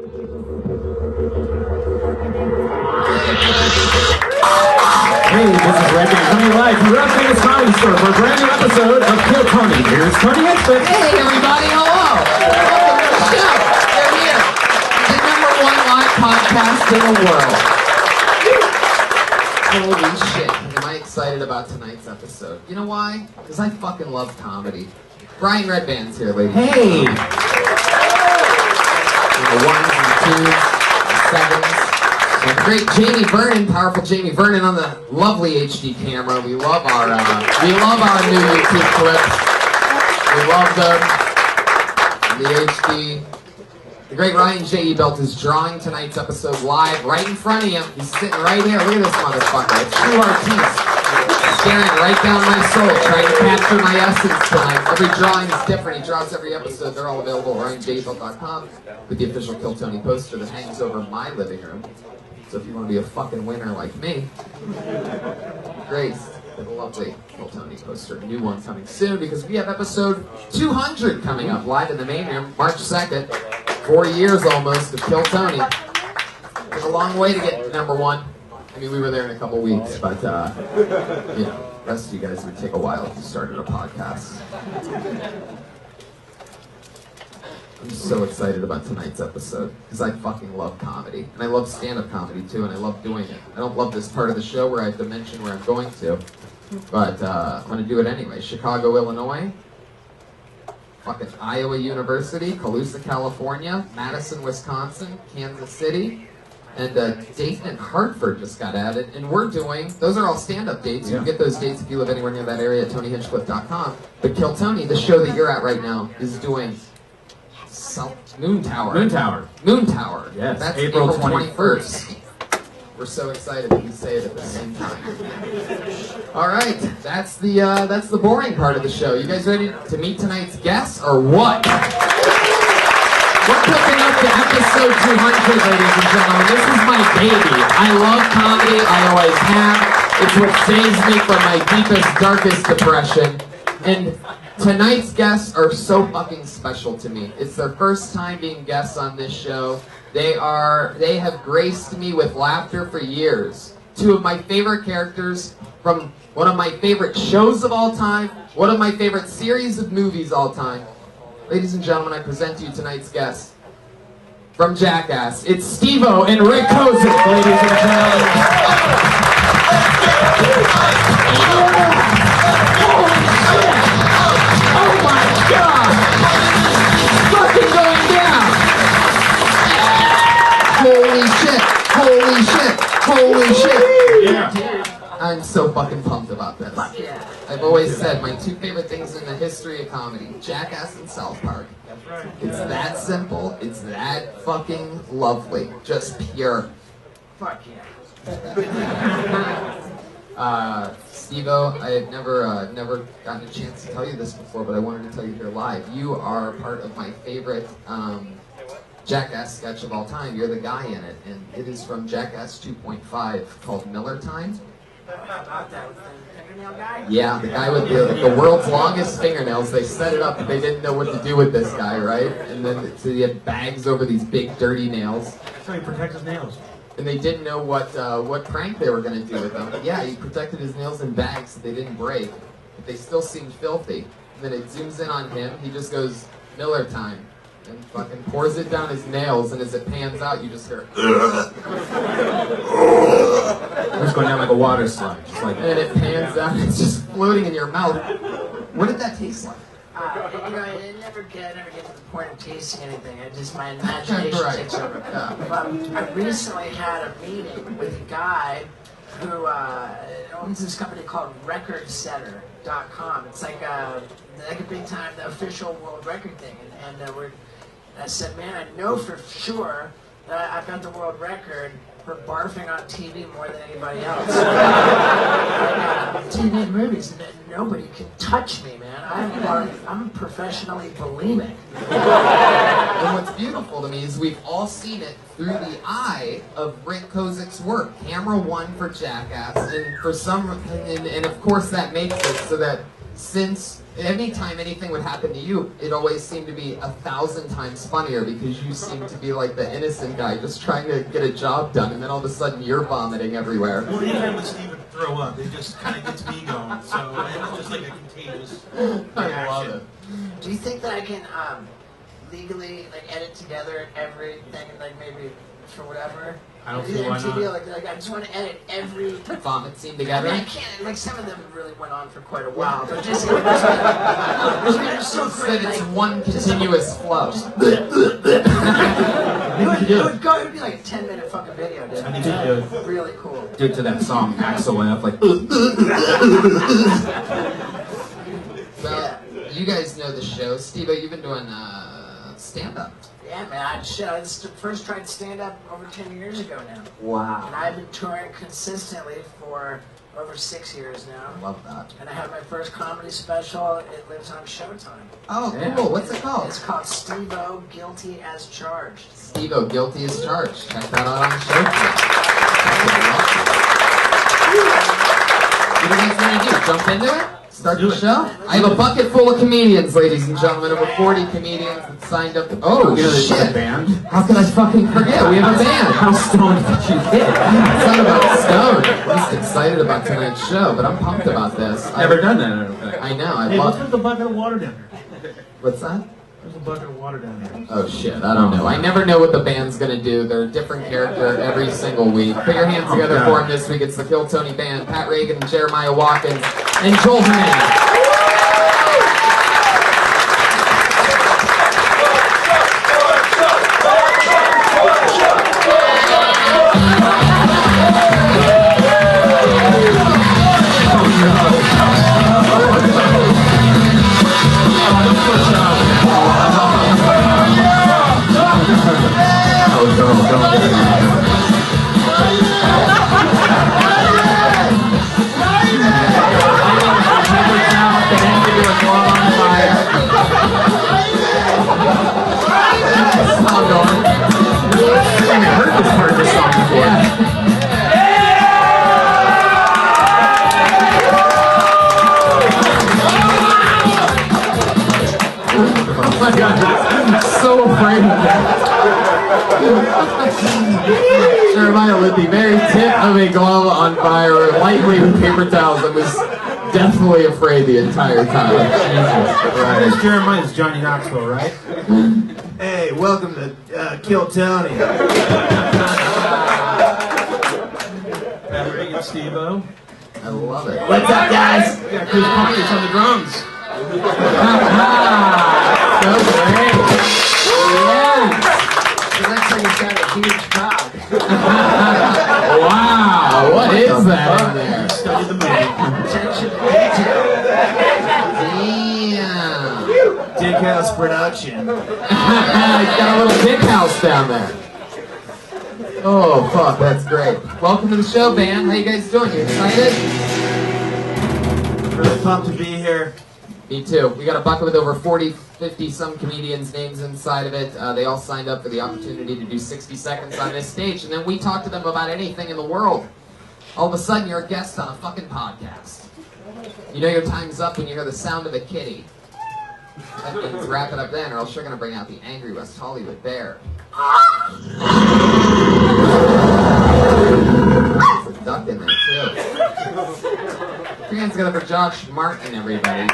Hey, this is Red Band coming live from Red Band's Comedy Store for a brand new episode of Kill Tony. Here's Tony Hitchcock. Hey, everybody, hello. Welcome to the show. You're here. The #1 live podcast in the world. Holy shit. Am I excited about tonight's episode? You know why? Because I fucking love comedy. Brian Redband's here, ladies. Hey! The ones and twos, the sevens. And great Jamie Vernon, powerful Jamie Vernon on the lovely HD camera. We love our new YouTube clips. We love the HD. The great Ryan J.E. Belt is drawing tonight's episode live right in front of you. He's sitting right here. Look at this motherfucker. It's true artiste. Staring right down my soul, trying to capture my essence tonight. Every drawing is different. He draws every episode. They're all available at RyanJBelt.com with the official Kill Tony poster that hangs over my living room. So if you want to be a fucking winner like me, Grace, the lovely Kill Tony poster. New one coming soon because we have episode 200 coming up live in the main room, March 2nd. 4 years almost of Kill Tony. It's a long way to get to #1. I mean, we were there in a couple weeks, but you know, the rest of you guys would take a while if you started a podcast. I'm so excited about tonight's episode because I fucking love comedy. And I love stand-up comedy too, and I love doing it. I don't love this part of the show where I have to mention where I'm going to, but I'm going to do it anyway. Chicago, Illinois, fucking Iowa University, Colusa, California, Madison, Wisconsin, Kansas City, and Dayton and Hartford just got added. And we're doing, those are all stand-up dates. You can get those dates if you live anywhere near that area at TonyHinchcliffe.com. But Kill Tony, the show that you're at right now, is doing Moon Tower. Yes, That's April 21st. We're so excited that we say it at the same time. All right, that's the boring part of the show. You guys ready to meet tonight's guests or what? We're cooking up to episode 200, ladies and gentlemen. This is my baby. I love comedy. I always have. It's what saves me from my deepest, darkest depression. And tonight's guests are so fucking special to me. It's their first time being guests on this show. They have graced me with laughter for years. Two of my favorite characters from one of my favorite shows of all time, one of my favorite series of movies all time. Ladies and gentlemen, I present to you tonight's guests from Jackass. It's Steve-O and Rick Kosick, ladies and gentlemen. Oh my God! Fucking going down! Holy shit! Holy shit! Holy shit! Yeah. I'm so fucking pumped about this. I've always said my two favorite things in the history of comedy, Jackass and South Park. It's that simple. It's that fucking lovely. Just pure. Fuck yeah. Steve-O, I had never gotten a chance to tell you this before, but I wanted to tell you here live. You are part of my favorite Jackass sketch of all time. You're the guy in it, and it is from Jackass 2.5 called Miller Time. About that with the fingernail guy? Yeah, the guy with the world's longest fingernails. They set it up, but they didn't know what to do with this guy, right? And then so he had bags over these big dirty nails. That's how he protects his nails. And they didn't know what prank they were going to do with them. But yeah, he protected his nails in bags so they didn't break. But they still seemed filthy. And then it zooms in on him. He just goes, Miller Time. And fucking pours it down his nails. And as it pans out, you just hear It's going down like a water slide. Just like, and then it pans down. It's just floating in your mouth. What did that taste like? I never get to the point of tasting anything. My imagination Right. takes over. Yeah. But I recently had a meeting with a guy who owns this company called RecordSetter.com. It's like a big time, the official world record thing. And I said, man, I know for sure that I've got the world record for barfing on TV more than anybody else. TV and movies, nobody can touch me, man. I'm professionally bulimic. And what's beautiful to me is we've all seen it through the eye of Rick Kosick's work. Camera one for Jackass, and for some, and of course that makes it so that since anytime anything would happen to you, it always seemed to be 1,000 times funnier because you seemed to be like the innocent guy just trying to get a job done, and then all of a sudden you're vomiting everywhere. Well, anytime when Steve would throw up, it just kind of gets me going. So it's just like a contagious I reaction. love it. Do you think that I can legally edit together everything and maybe for whatever? I don't see why MTV, not. I just want to edit every Vomit scene I together. mean, I can't. Some of them really went on for quite a while, but just they're so That great. it's one continuous flow. It would be like a 10-minute fucking video, dude. I think you do. Really cool. Due to that song, Axel F. Like, Well, you guys know the show. Steve, you've been doing stand-up. Yeah, man. I first tried stand-up over 10 years ago now. Wow. And I've been touring consistently for over 6 years now. Love that. And I have my first comedy special. It lives on Showtime. Oh, Yeah. cool. What's it called? It's called Steve-O, Guilty as Charged. Steve-O, Guilty as Charged. Check that out on the show. What are you guys going to do? Jump into it? Start the show? I have a bucket full of comedians, ladies and gentlemen. Over 40 comedians that signed up. Oh, you know, there's a shit. band. How could I fucking forget? We have a band. How stoned did you get? It's not about stone. I'm just excited about tonight's show, but I'm pumped about this. Never done that, I don't think. I know. I Hey, what's love. with the bucket of water down there? What's that? There's a bucket of water down there. Oh shit, I don't know. I never know what the band's gonna do. They're a different character every single week. Put your hands together for them this week. It's the Kill Tony Band. Pat Reagan, Jeremiah Watkins, and Joel Jimenez. So afraid of that. Jeremiah lit the very tip of a glove on fire, lightly with paper towels, and was deathly afraid the entire time. This Jeremiah's Johnny Knoxville, right? Hey, welcome to Kill Tony. Pat Reagan, Steve-O. I love it. What's up, guys? We got Chris Pontius on the drums. So great. Yes. It looks like he's got a huge cock. Wow. What is that in there? Study the movie. Attention detail. Damn. Dick House Production. He's got a little dick house down there. Oh, fuck, that's great. Welcome to the show, band. How you guys doing? You excited? Really pumped to be here. Me too. We got a bucket with over 40, 50 some comedians' names inside of it. They all signed up for the opportunity to do 60 seconds on this stage, and then we talk to them about anything in the world. All of a sudden, you're a guest on a fucking podcast. You know your time's up when you hear the sound of a kitty. That means wrap it up then, or else you're gonna bring out the angry West Hollywood bear. There's a duck in there too. Put your hands together for Josh Martin, everybody.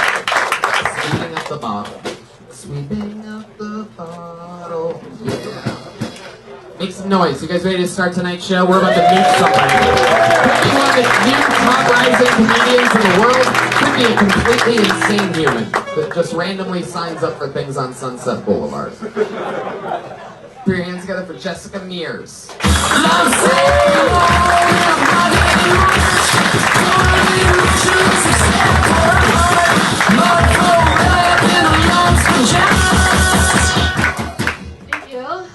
Sweeping up the bottle. Sweeping up the bottle. Yeah. Make some noise. You guys ready to start tonight's show? We're about to meet somebody. Could be one of the new top rising comedians in the world. Could be a completely insane human that just randomly signs up for things on Sunset Boulevard. Put your hands together for Jessica Mears. Thank you.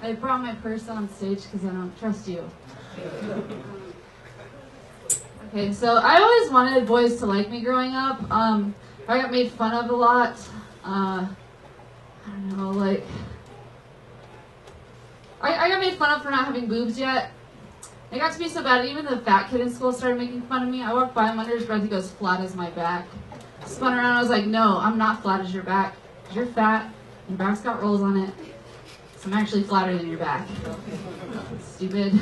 I brought my purse on stage because I don't trust you. Okay, so I always wanted boys to like me growing up. I got made fun of a lot. I don't know, like... I got made fun of for not having boobs yet. It got to be so bad, even the fat kid in school started making fun of me. I walked by him under his breath, he goes, flat as my back. Spun around, I was like, no, I'm not flat as your back. You're fat, your back's got rolls on it. So I'm actually flatter than your back. Stupid.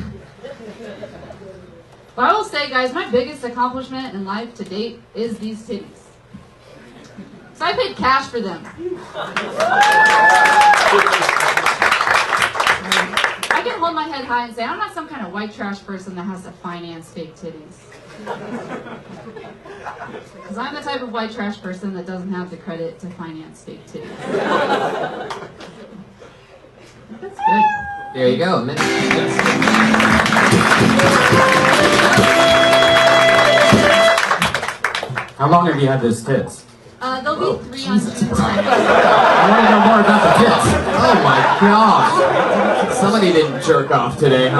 But I will say, guys, my biggest accomplishment in life to date is these titties. So I paid cash for them. I can hold my head high and say I'm not some kind of white trash person that has to finance fake titties. Because I'm the type of white trash person that doesn't have the credit to finance fake titties. That's good. There you go. How long have you had those tits? They'll be 3 on Jesus June. Christ. I want to know more about the tits. Oh my gosh. Somebody didn't jerk off today, huh?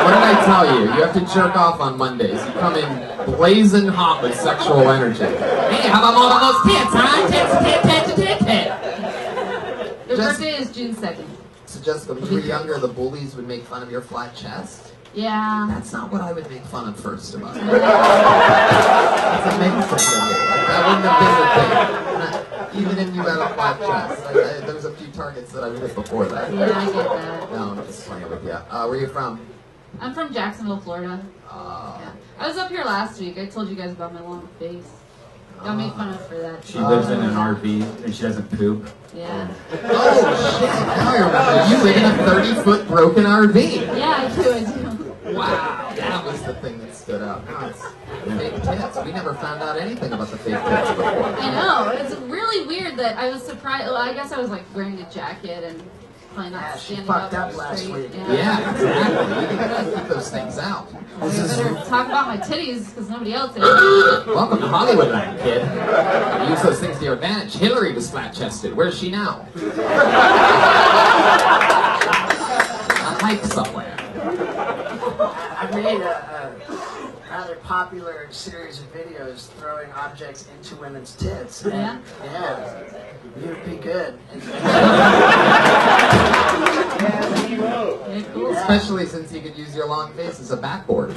What did I tell you? You have to jerk off on Mondays. You come in blazing hot with sexual energy. Hey, how about more of those tits, huh? Tits. Their birthday is June 2nd. So Jessica, when you were younger, the bullies would make fun of your flat chest? Yeah. That's not what I would make fun of first about you. That's amazing. That wouldn't have been the thing. Even if you had a flat chest. There was a few targets that I would hit before that. Yeah, I get that. No, I'm just playing with you. Where are you from? I'm from Jacksonville, Florida. Yeah. I was up here last week. I told you guys about my long face. Got made fun of for that. She lives in an RV and she doesn't poop. Yeah. Oh shit! Now I remember. You live in a 30-foot broken RV. Yeah, I do. Wow, that was the thing that stood out. Now it's fake tits. We never found out anything about the fake tits before. I know. It's really weird that I was surprised. Well, I guess I was like wearing a jacket and probably not Yeah, she standing fucked up straight. last week. Yeah, exactly. You gotta keep those things out. I better talk about my titties because nobody else is. Welcome to Hollywoodland, kid. Use those things to your advantage. Hillary was flat-chested. Where's she now? On hike somewhere. I made a rather popular series of videos throwing objects into women's tits. And, yeah, you'd be good. Okay, cool. Especially since you could use your long face as a backboard.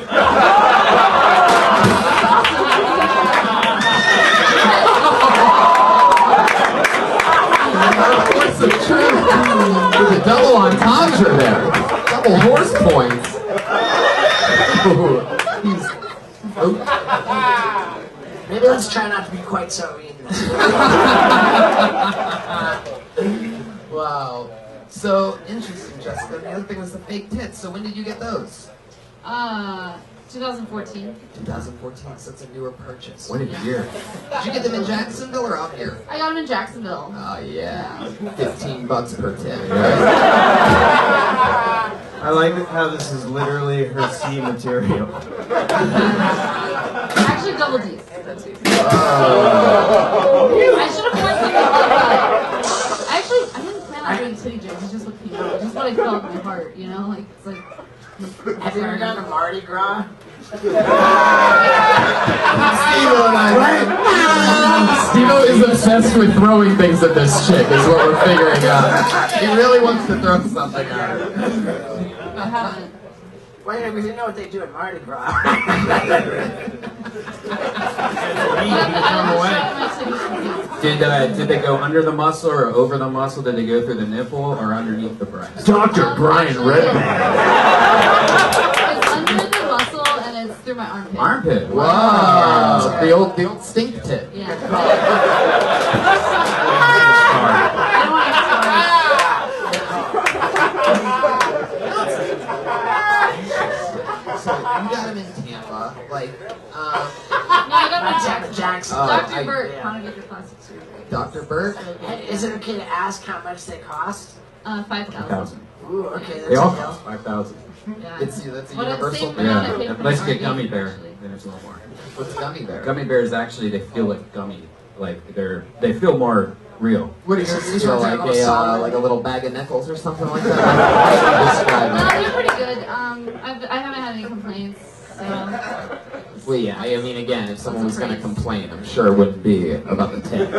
What's the truth? There's a double entendre there. Double horse points. Maybe let's try not to be quite so mean this week. Wow. So, interesting, Jessica. The other thing was the fake tits. So when did you get those? 2014. 2014, so it's a newer purchase. What a year. Did you get them in Jacksonville or out here? I got them in Jacksonville. Oh yeah, $15 per tit. I like how this is literally her C material. Actually, double D's. Oh. I should have worn something like that. Actually, I didn't plan on doing titty jokes. It's just what came out. It's just what I felt in my heart, you know? Like, it's like... Have you ever gone to Mardi Gras? Steve-O is obsessed with throwing things at this chick, is what we're figuring out. He really wants to throw something at her. I haven't. Well, yeah, we didn't know what they do at Mardi Gras. I Did they go under the muscle or over the muscle? Did they go through the nipple or underneath the breast? Dr. Brian Redman. It's under the muscle and it's through my armpit. Armpit. Wow. The old stink tit. Yeah. Sorry. I don't want So you got him in Tampa, like, No, I got my Jackson. Dr. I- Burt, yeah. want to get your plastic surgery. Dr. Burt? Is it okay to ask how much they cost? 5,000. Ooh, okay, that's They all a deal. cost 5,000. Yeah. That's a What, universal same thing. amount I Yeah. paid for Let's my get gummy RV, bear. actually. Then it's a little more. What's gummy bear? Gummy bears actually they feel like gummy. Like they feel more real. What do you These feel ones are like a little solid. like a little bag of nickels or something like that? No, Describe they're pretty good. I haven't had any complaints. So. it. Well, yeah. I mean, again, if someone was going to complain, I'm sure it wouldn't be about the tits.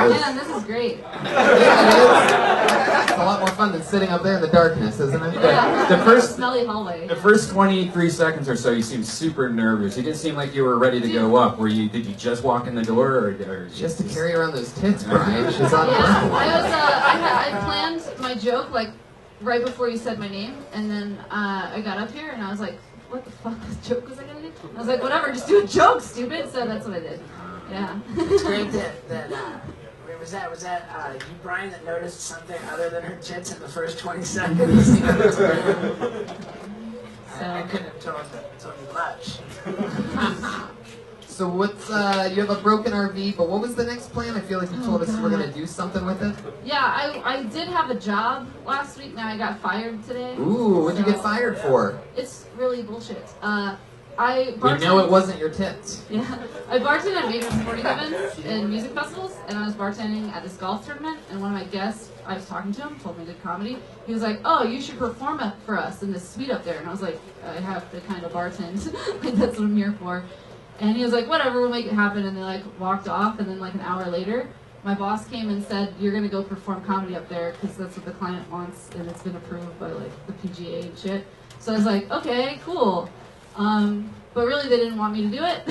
Man, this is great. It's a lot more fun than sitting up there in the darkness, isn't it? Yeah. The first- smelly hallway. The first 23 seconds or so, you seemed super nervous. You didn't seem like you were ready to go up. Did you just walk in the door, or She has to carry around those tits, Brian. She's on Yeah, purple. I planned my joke like right before you said my name, and then I got up here and I was like, what the fuck joke was I gonna do? I was like, whatever, just do a joke, stupid. So that's what I did. Yeah. It's great that was that you, Brian, that noticed something other than her tits in the first 20 seconds? I couldn't have told you much. So what's, you have a broken RV, but what was the next plan? I feel like you told us you were going to do something with it. Yeah, I did have a job last week. Now I got fired today. Ooh, what'd you get fired for? It's really bullshit. We know it wasn't your tits. Yeah, I bartended at major sporting events and music festivals, and I was bartending at this golf tournament, and one of my guests, I was talking to him, told me I did comedy. He was like, oh, you should perform for us in this suite up there. And I was like, I have to kind of bartend. Like, that's what I'm here for. And he was like, whatever, we'll make it happen. And they like walked off, and then like an hour later, my boss came and said, you're going to go perform comedy up there because that's what the client wants, and it's been approved by like the PGA and shit. So I was like, okay, cool. But really, they didn't want me to do it,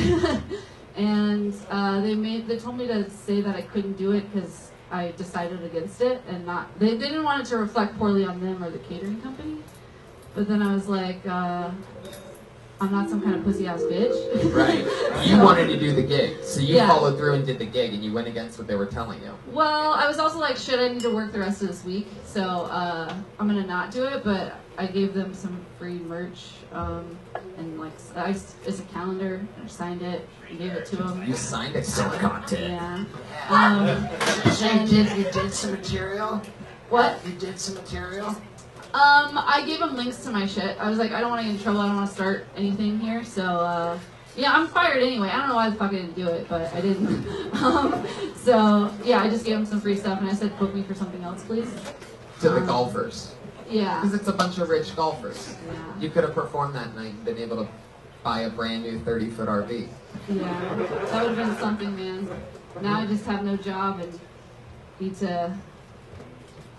and they told me to say that I couldn't do it because I decided against it, and they didn't want it to reflect poorly on them or the catering company. But then I was like, I'm not some kind of pussy ass bitch. Right. You wanted to do the gig, so you Yeah. followed through and did the gig, and you went against what they were telling you. Well, I was also like, shit, I need to work the rest of this week, so I'm gonna not do it. But I gave them some free merch, and like it's a calendar. I signed it and gave it to them. You signed it, still content. Yeah. So you did some material? What? You did some material? I gave them links to my shit. I was like, I don't want to get in trouble. I don't want to start anything here. So, yeah, I'm fired anyway. I don't know why the fuck I didn't do it, but I didn't. So, yeah, I just gave them some free stuff, and I said, book me for something else, please. To the golfers. Yeah. Because it's a bunch of rich golfers. Yeah. You could have performed that night and been able to buy a brand new 30-foot RV. Yeah. That would have been something, man. Now I just have no job and need to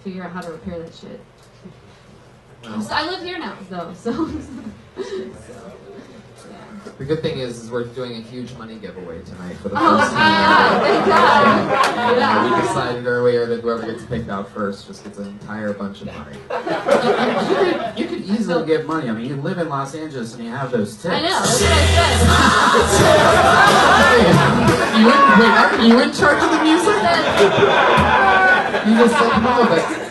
figure out how to repair that shit. Well, I live here now, though, so. the good thing is we're doing a huge money giveaway tonight for the Oh, first yeah, thank God. And, Yeah. we decided earlier that whoever gets picked out first just gets an entire bunch of money. you could easily get money. I mean, you live in Los Angeles and you have those tips. I know, that's what I said. You in charge of the music? You just said no,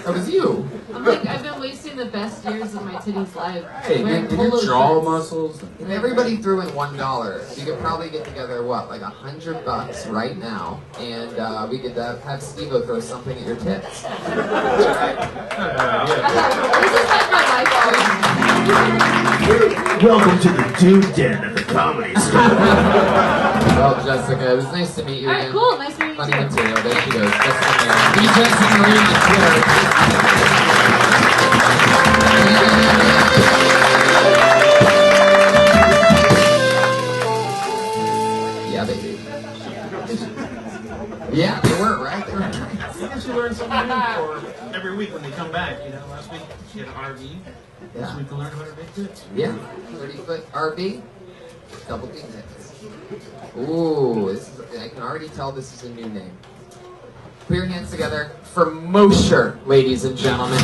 that was you. I'm like, I've been wasting the best years of my titties' life. Hey, wearing did your polo jaw shirts. muscles? If everybody threw in $1, you could probably get together what, like $100 right now, and we could have Steve-O throw something at your tits. This is like my life. Welcome to the Dude Den of the Comedy Store. Well, Jessica, it was nice to meet you All right, again. cool. Nice meeting you Funny too. material. There she goes. Jessica Mayer. Be Jessica Marie on Twitter. Yeah, baby. Yeah, they were, right? They were nice. I guess you learn something new for every week when they come back. You know, last week she had an RV. This Yeah. week we learned about her big tits. Yeah. 30-foot RV. Double D tits. Ooh, I can already tell this is a new name. Put your hands together for Mosher, ladies and gentlemen.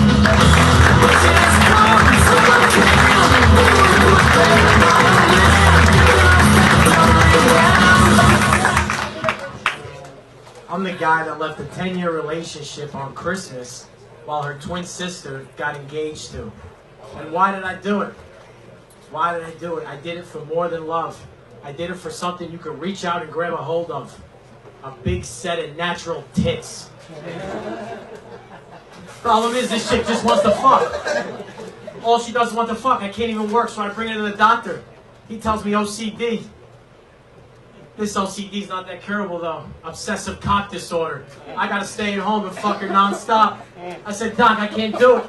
I'm the guy that left a 10-year relationship on Christmas while her twin sister got engaged to. And why did I do it? Why did I do it? I did it for more than love. I did it for something you could reach out and grab a hold of. A big set of natural tits. Problem is, this chick just wants to fuck. All she does is want to fuck. I can't even work, so I bring her to the doctor. He tells me OCD. This OCD's not that curable, though. Obsessive cock disorder. I gotta stay at home and fuck her nonstop. I said, Doc, I can't do it.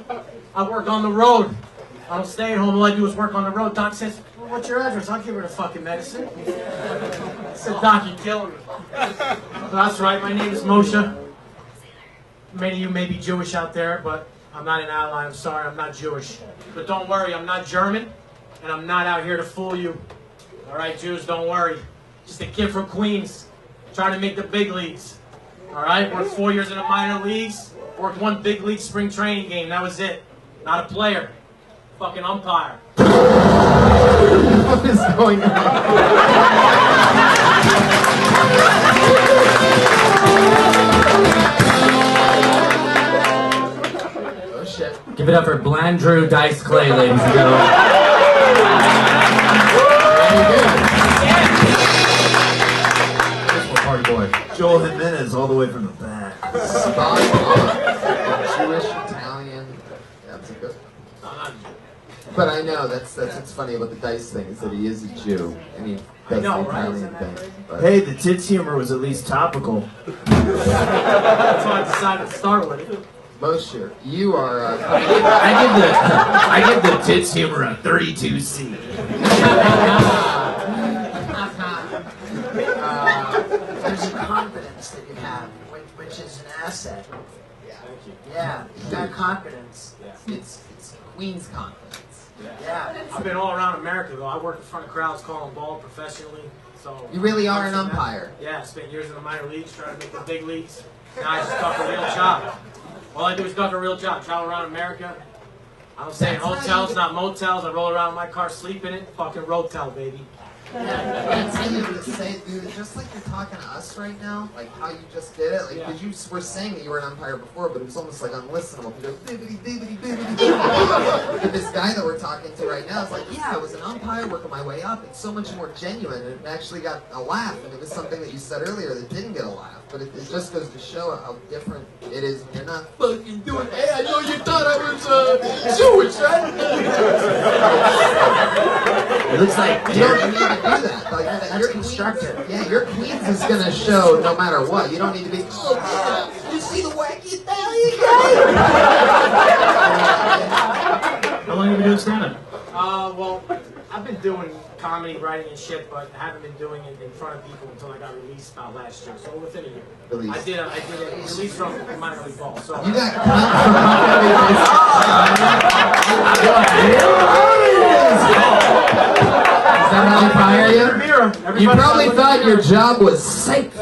I work on the road. I don't stay at home. All I do is work on the road. Doc says, well, what's your address? I'll give her the fucking medicine. I said, Doc, you're killing me. That's right. My name is Moshe. Many of you may be Jewish out there, but I'm not an ally. I'm sorry, I'm not Jewish. But don't worry, I'm not German, and I'm not out here to fool you. All right, Jews, don't worry. Just a kid from Queens, trying to make the big leagues. All right, worked 4 years in the minor leagues, worked one big league spring training game. That was it. Not a player. Fucking umpire. What is going on? Oh shit. Give it up for Blandrew Dice Clay, ladies and gentlemen. Party boy. Joel Jimenez all the way from the back. Spot on. Jewish, Italian. Yeah, that's a good. But I know that's what's funny about the Dice thing is that he is a Jew and he does the Italian thing. But Hey, the tits humor was at least topical. That's why I decided to start with it. Moshe, you are. I give the tits humor a 32C. There's a confidence that you have, which is an asset. Yeah, you got confidence. It's Queen's confidence. Yeah. I've been all around America, though. I work in front of crowds calling ball professionally. So You really are an umpire. Yeah, I spent years in the minor leagues trying to make the big leagues. Now I just duck a real job. All I do is duck a real job. Travel around America. I don't stay in hotels, not motels. I roll around in my car, sleep in it. Fucking rotel, baby. That's how you would say, dude, just like you're talking to us right now, like how you just did it, like, because you were saying that you were an umpire before, but it was almost like unlistenable. You go, bibbity, bibbity, bibbity, bibbity. But this guy that we're talking to right now is like, yeah, I was an umpire, working my way up. It's so much more genuine, and it actually got a laugh, and it was something that you said earlier that didn't get a laugh. But it just goes to show how different it is when you're not fucking doing, hey, I know you thought I was Jewish, right? It looks like You don't need to do that. Like, That's constructive. Yeah, your Queens is gonna show no matter what. You don't need to be, oh yeah, you see the wacky Italian guy? How long have you been doing stand-up? Well, I've been doing comedy, writing, and shit, but I haven't been doing it in front of people until I got released about last year. So within a year, Released. I did a release from minor league ball. So You got Is that how they fire you? You probably thought your job was safe.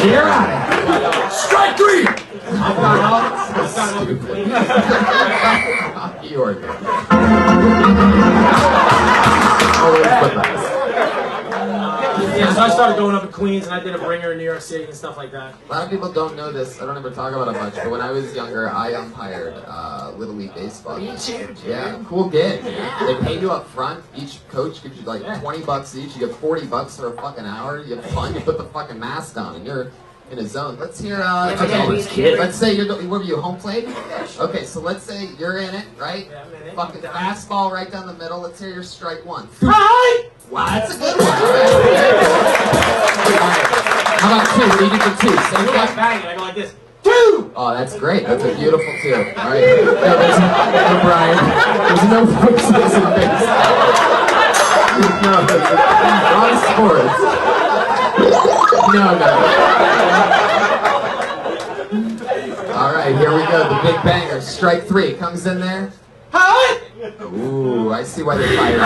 You're out. Strike three! I've got all the clean. You're good. Always the best. Yeah, so I started going up in Queens, and I did a bringer in New York City and stuff like that. A lot of people don't know this. I don't ever talk about it much, but when I was younger, I umpired Little League Baseball. Me too, dude. Yeah, cool gig. They pay you up front. Each coach gives you like $20 each. You get $40 for a fucking hour. You have fun. You put the fucking mask on, and you're in a zone. Let's hear. Let's say you're. Where were you? Home plate. Okay, so let's say you're in it, right? Yeah, I'm in it. Fucking fastball right down the middle. Let's hear your strike one. Hi! Wow, that's a good one. All right. How about two? Lead it to two. I Same go like thing. banging. I go like this. Two! Oh, that's great. That's a beautiful two. All right. No, Brian. There's no focus in base. No, wrong sports. No. All right, here we go. The big banger. Strike three comes in there. Hi! Ooh, I see why they fired you.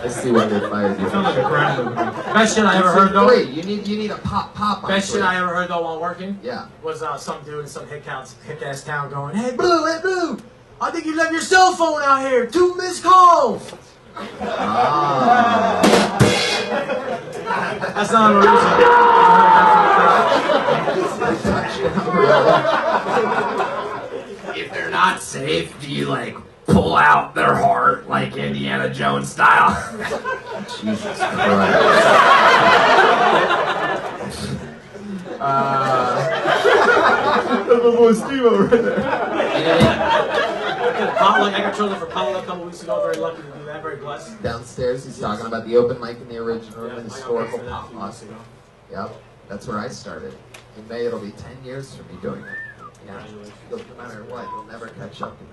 I see why they fired you. Sounds like a crime movie. Best shit I ever heard though. Three. You need a pop on Best three. shit I ever heard though while working. Yeah. Was some dude in some hick ass town going, "Hey Blue, I think you left your cell phone out here. 2 missed calls." Ah. That's not original. If they're not safe, do you like pull out their heart like Indiana Jones style? Jesus Christ. That's my boy Steve-O right there. Potluck, I got chosen for potluck a couple weeks ago. Very lucky to do that. Very blessed. Downstairs, he's talking about the open mic in the original room, Yeah, the I got historical paid for that a pop few weeks ago. Yep, that's where I started. In May, it'll be 10 years for me doing it. Yeah, no matter what, you'll never catch up to me.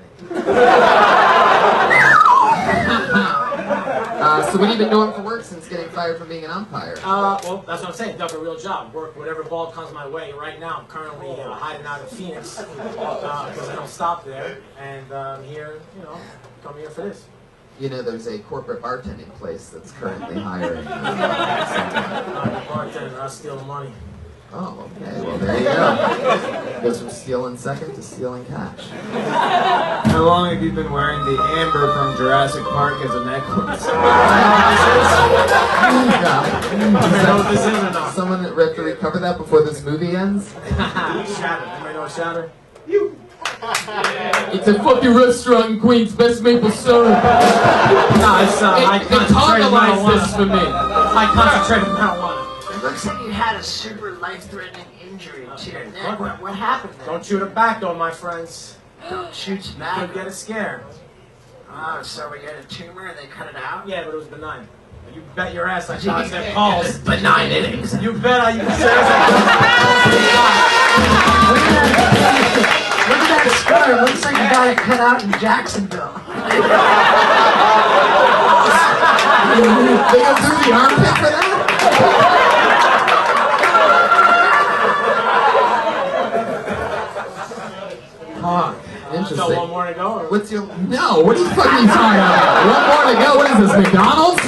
So what have you been doing for work since getting fired from being an umpire? Well, that's what I'm saying. Dug a real job. Work whatever ball comes my way. Right now, I'm currently hiding out in Phoenix because I don't stop there, and here, come here for this. You know, there's a corporate bartending place that's currently hiring. I'm a bartender. I steal the money. Oh, okay. Well, there you go. Goes from stealing second to stealing cash. How long have you been wearing the amber from Jurassic Park as a necklace? Someone have to recover that before this movie ends? Shatter. Anybody know a shatter? It's a fucking restaurant in Queens, best maple syrup. No, it's high concentrated marijuana. This for me. High concentrated marijuana. It looks like you had a super life-threatening injury to your neck. What happened there? Don't shoot it back, though, my friends. Don't shoot You back. could get a scare. Oh, so we had a tumor and they cut it out? Yeah, but it was benign. You bet your ass I dodged them calls. Benign innings. You bet I used Look at that scar. It looks like you got it cut out in Jacksonville. They go through the armpit for that? Huh. Interesting. So one more to go? Or? What's your... No, what are you fucking talking about? One more to go? What is this, McDonald's?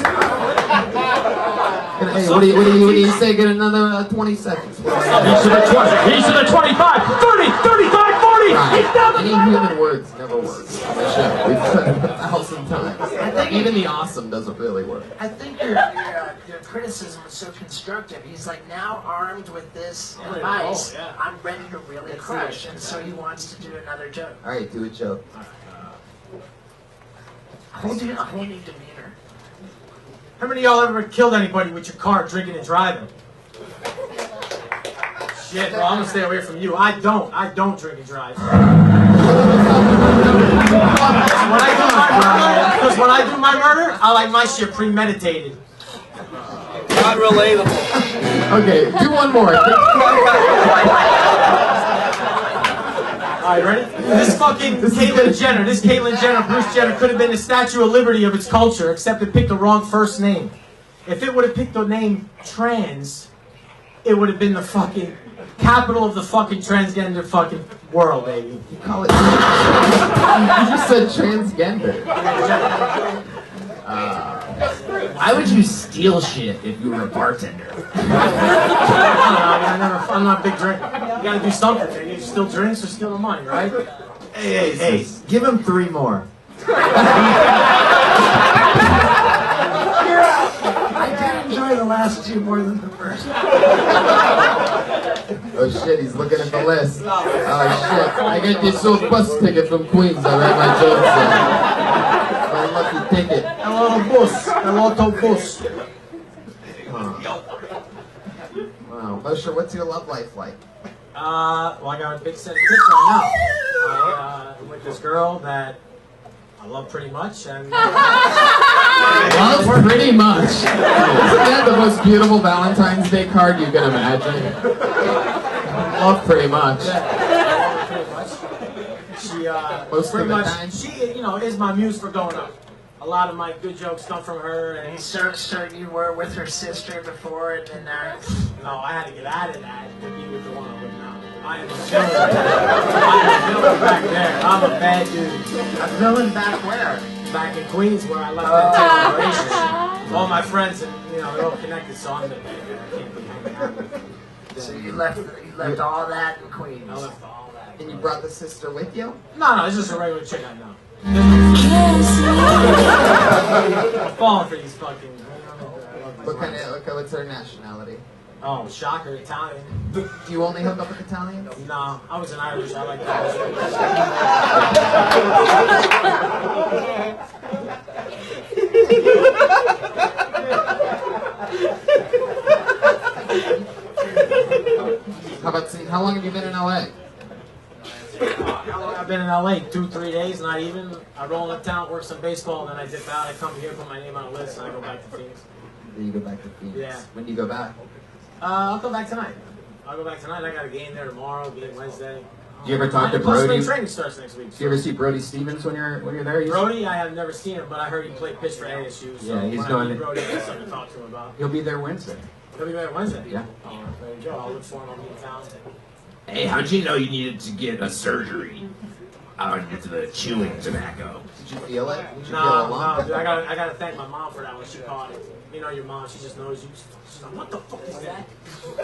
Hey, what do you say? Get another 20 seconds. Each of the 20, each of the 25, 30, 35, 40. Any human words never work on the show. We've said it 1,000 times. Even the awesome doesn't really work. I think your criticism was so constructive. He's like, now armed with this advice, I'm ready to really crush. And so he wants to do another joke. All right, do a joke. Hold your demeanor. How many of y'all ever killed anybody with your car drinking and driving? Shit, bro, I'm gonna stay away from you. I don't drink and drive. Because when I do my murder, I like my shit premeditated. Not relatable. Okay, do one more. Alright, ready? This Caitlyn Jenner, Bruce Jenner could have been the Statue of Liberty of its culture, except it picked the wrong first name. If it would have picked the name trans, it would have been the fucking capital of the fucking transgender fucking world, baby. You call it... You just said transgender. Why would you steal shit if you were a bartender? I'm not a big drinker. You gotta do something. You steal drinks or steal the money, right? Hey, give him 3 more. I did enjoy the last two more than the first. Oh shit, he's looking at the list. Oh shit, I got this old bus ticket from Queens. I read my jokes in. My lucky ticket. Hello, bus. Wow, Moshe, what's your love life like? Well, I got a big set of dicks right now. I'm with this girl that I love pretty much, and Love pretty much. Isn't that the most beautiful Valentine's Day card you can imagine? Love pretty much. She Most pretty of the much time. she is my muse for going up. A lot of my good jokes come from her, and So you were with her sister before, and then no, I had to get out of that to be with the one I'm with now. I am a villain. Back there. I'm a bad dude. a villain back where? Back in Queens, where I left that terrible relationship. All my friends, and they're all connected, so I'm the bad dude. I can't be hanging out with them. So you left all that in Queens. I left all that. And you brought the sister with you? No, it's just a regular chick I know. I'm falling for these fucking. What's her nationality? Oh, shocker, Italian. Do you only hook up with Italians? No, I was an Irish. I like Irish. How long have you been in LA? How long I've been in LA? 2-3 days, not even. I roll up town, work some baseball, and then I dip out. I come here, put my name on a list, and I go back to Phoenix. Then you go back to Phoenix. Yeah. When do you go back? I'll go back tonight. I got a game there tomorrow, game Wednesday. Do you ever talk to Plus, Brody? spring training starts next week. Do you ever see Brody Stevens when you're there? Brody, I have never seen him, but I heard he played pitch for ASU. So Yeah, he's when I going meet to- Brody, I got something to talk to him about. He'll be there Wednesday. He'll be there Wednesday. Yeah. Oh, there you go. I'll look for him. I'll meet in town. Hey, how'd you know you needed to get a surgery on the chewing tobacco? Did you feel it? Did you feel No, a lump? dude, I gotta thank my mom for that when she caught it. You know your mom, she just knows you. She's like, what the fuck is that?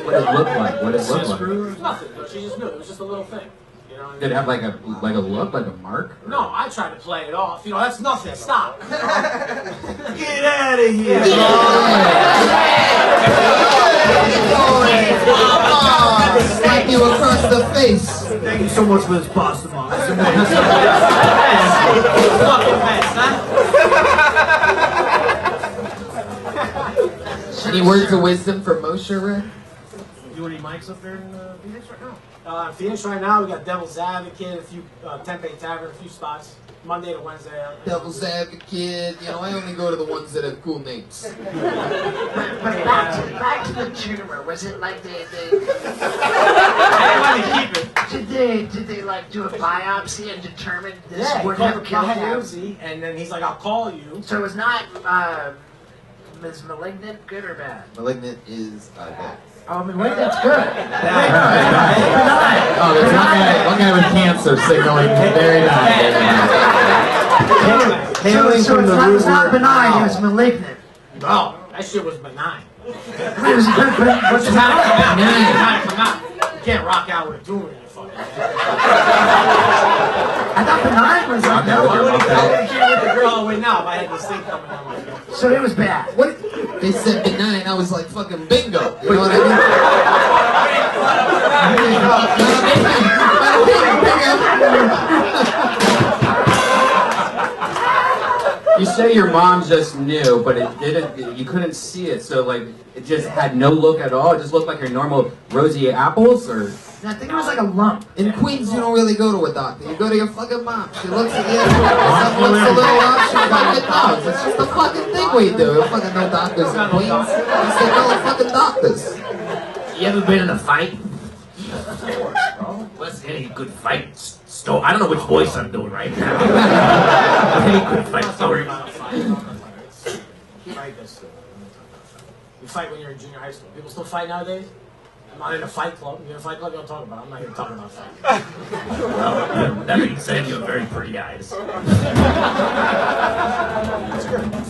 What did it look like? What did it look like? It was nothing. She just knew. It was just a little thing. You know what I mean? Did it have like a look, like a mark? No, I tried to play it off. You know, that's nothing. Stop. Get out of here! Slap you across the face. Thank you so much for this pasta box. It's amazing. Fucking mess, huh? Any words of wisdom for Moshe, Rick? You want any mics up there in Phoenix right now? Phoenix right now, we got Devil's Advocate, a few Tempe Tavern, a few spots. Monday to Wednesday. Devil's Advocate. You know, I only go to the ones that have cool names. But back to the tumor. Was it like I didn't want to keep it. did they like do a biopsy and determine this Yeah, he would called have the killed you? biopsy, and then he's like, I'll call you. So it was not is malignant good or bad? Malignant is bad. Oh, malignant's good. Oh, there's one guy with cancer signaling very bad. Hailing So from the it's not root. benign, it was malignant. No, that shit was benign. It was good, but what's It's happening? come out. You can't rock out with a tumor in your fucking head. I thought benign was like I no. wouldn't with the girl all the way now if I had this thing coming down my face. So it was bad. What? They said benign. I was like fucking bingo. You know what I mean? You say your mom just knew, but it didn't. You couldn't see it, so like it just had no look at all. It just looked like your normal rosy apples, or I think it was like a lump. In Queens, you don't really go to a doctor. You go to your fucking mom. She looks at you, looks a little up, she fucking knows. It's just a fucking thing we do. There's fucking no doctors in Queens. It's like no fucking doctors. You ever been in a fight? What's any good fight story? I don't know which voice I'm doing right now. Any good fight story? You fight when you're in junior high school. People still fight nowadays? I'm not in a fight club. You're in a fight club, you don't talk about it. I'm not here to talk about fighting. Well, that being said, you have very pretty eyes.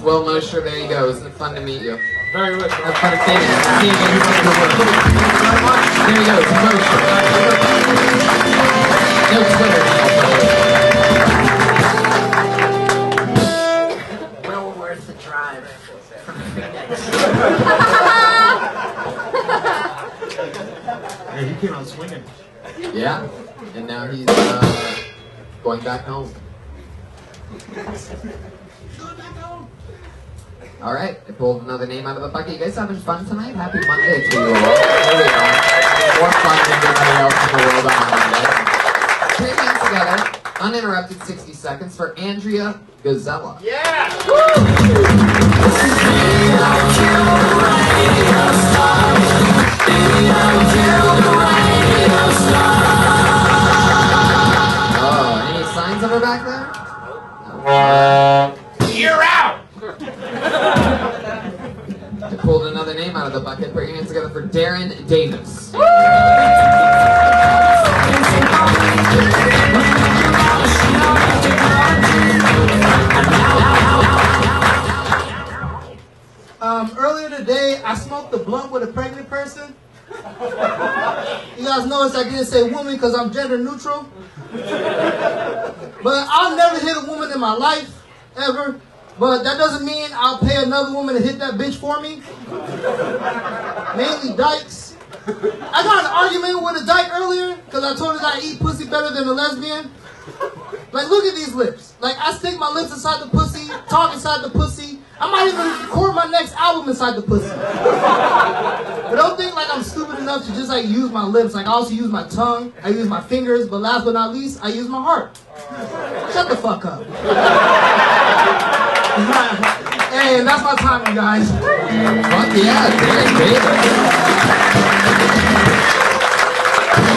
Well, Moshe, there you go. It's fun to meet you. Very rich. Have fun seeing you. See you again. There you go. It's Moshe. No Twitter now. Well worth the drive from Phoenix. Hey, he came out swinging. Yeah. And now he's going back home. All right, I pulled another name out of the bucket. You guys having fun tonight? Happy Monday to you all. There we go. More fun than everybody else in the world on a Monday. Put your hands together. Uninterrupted 60 seconds for Andrea Gazella. Oh, any signs of her back there? You're out! I pulled another name out of the bucket. Put your hands together for Darren Davis. Earlier today, I smoked a blunt with a pregnant person. You guys notice I didn't say woman because I'm gender neutral. But I'll never hit a woman in my life, ever. But that doesn't mean I'll pay another woman to hit that bitch for me. Mainly dykes. I got an argument with a dyke earlier because I told her that I eat pussy better than a lesbian. Like, look at these lips. Like, I stick my lips inside the pussy, talk inside the pussy. I might even record my next album inside the pussy. But don't think like I'm stupid enough to just like use my lips. Like, I also use my tongue, I use my fingers, but last but not least, I use my heart. Shut the fuck up. Hey, that's my time, you guys. Fuck yeah, Darren Davis.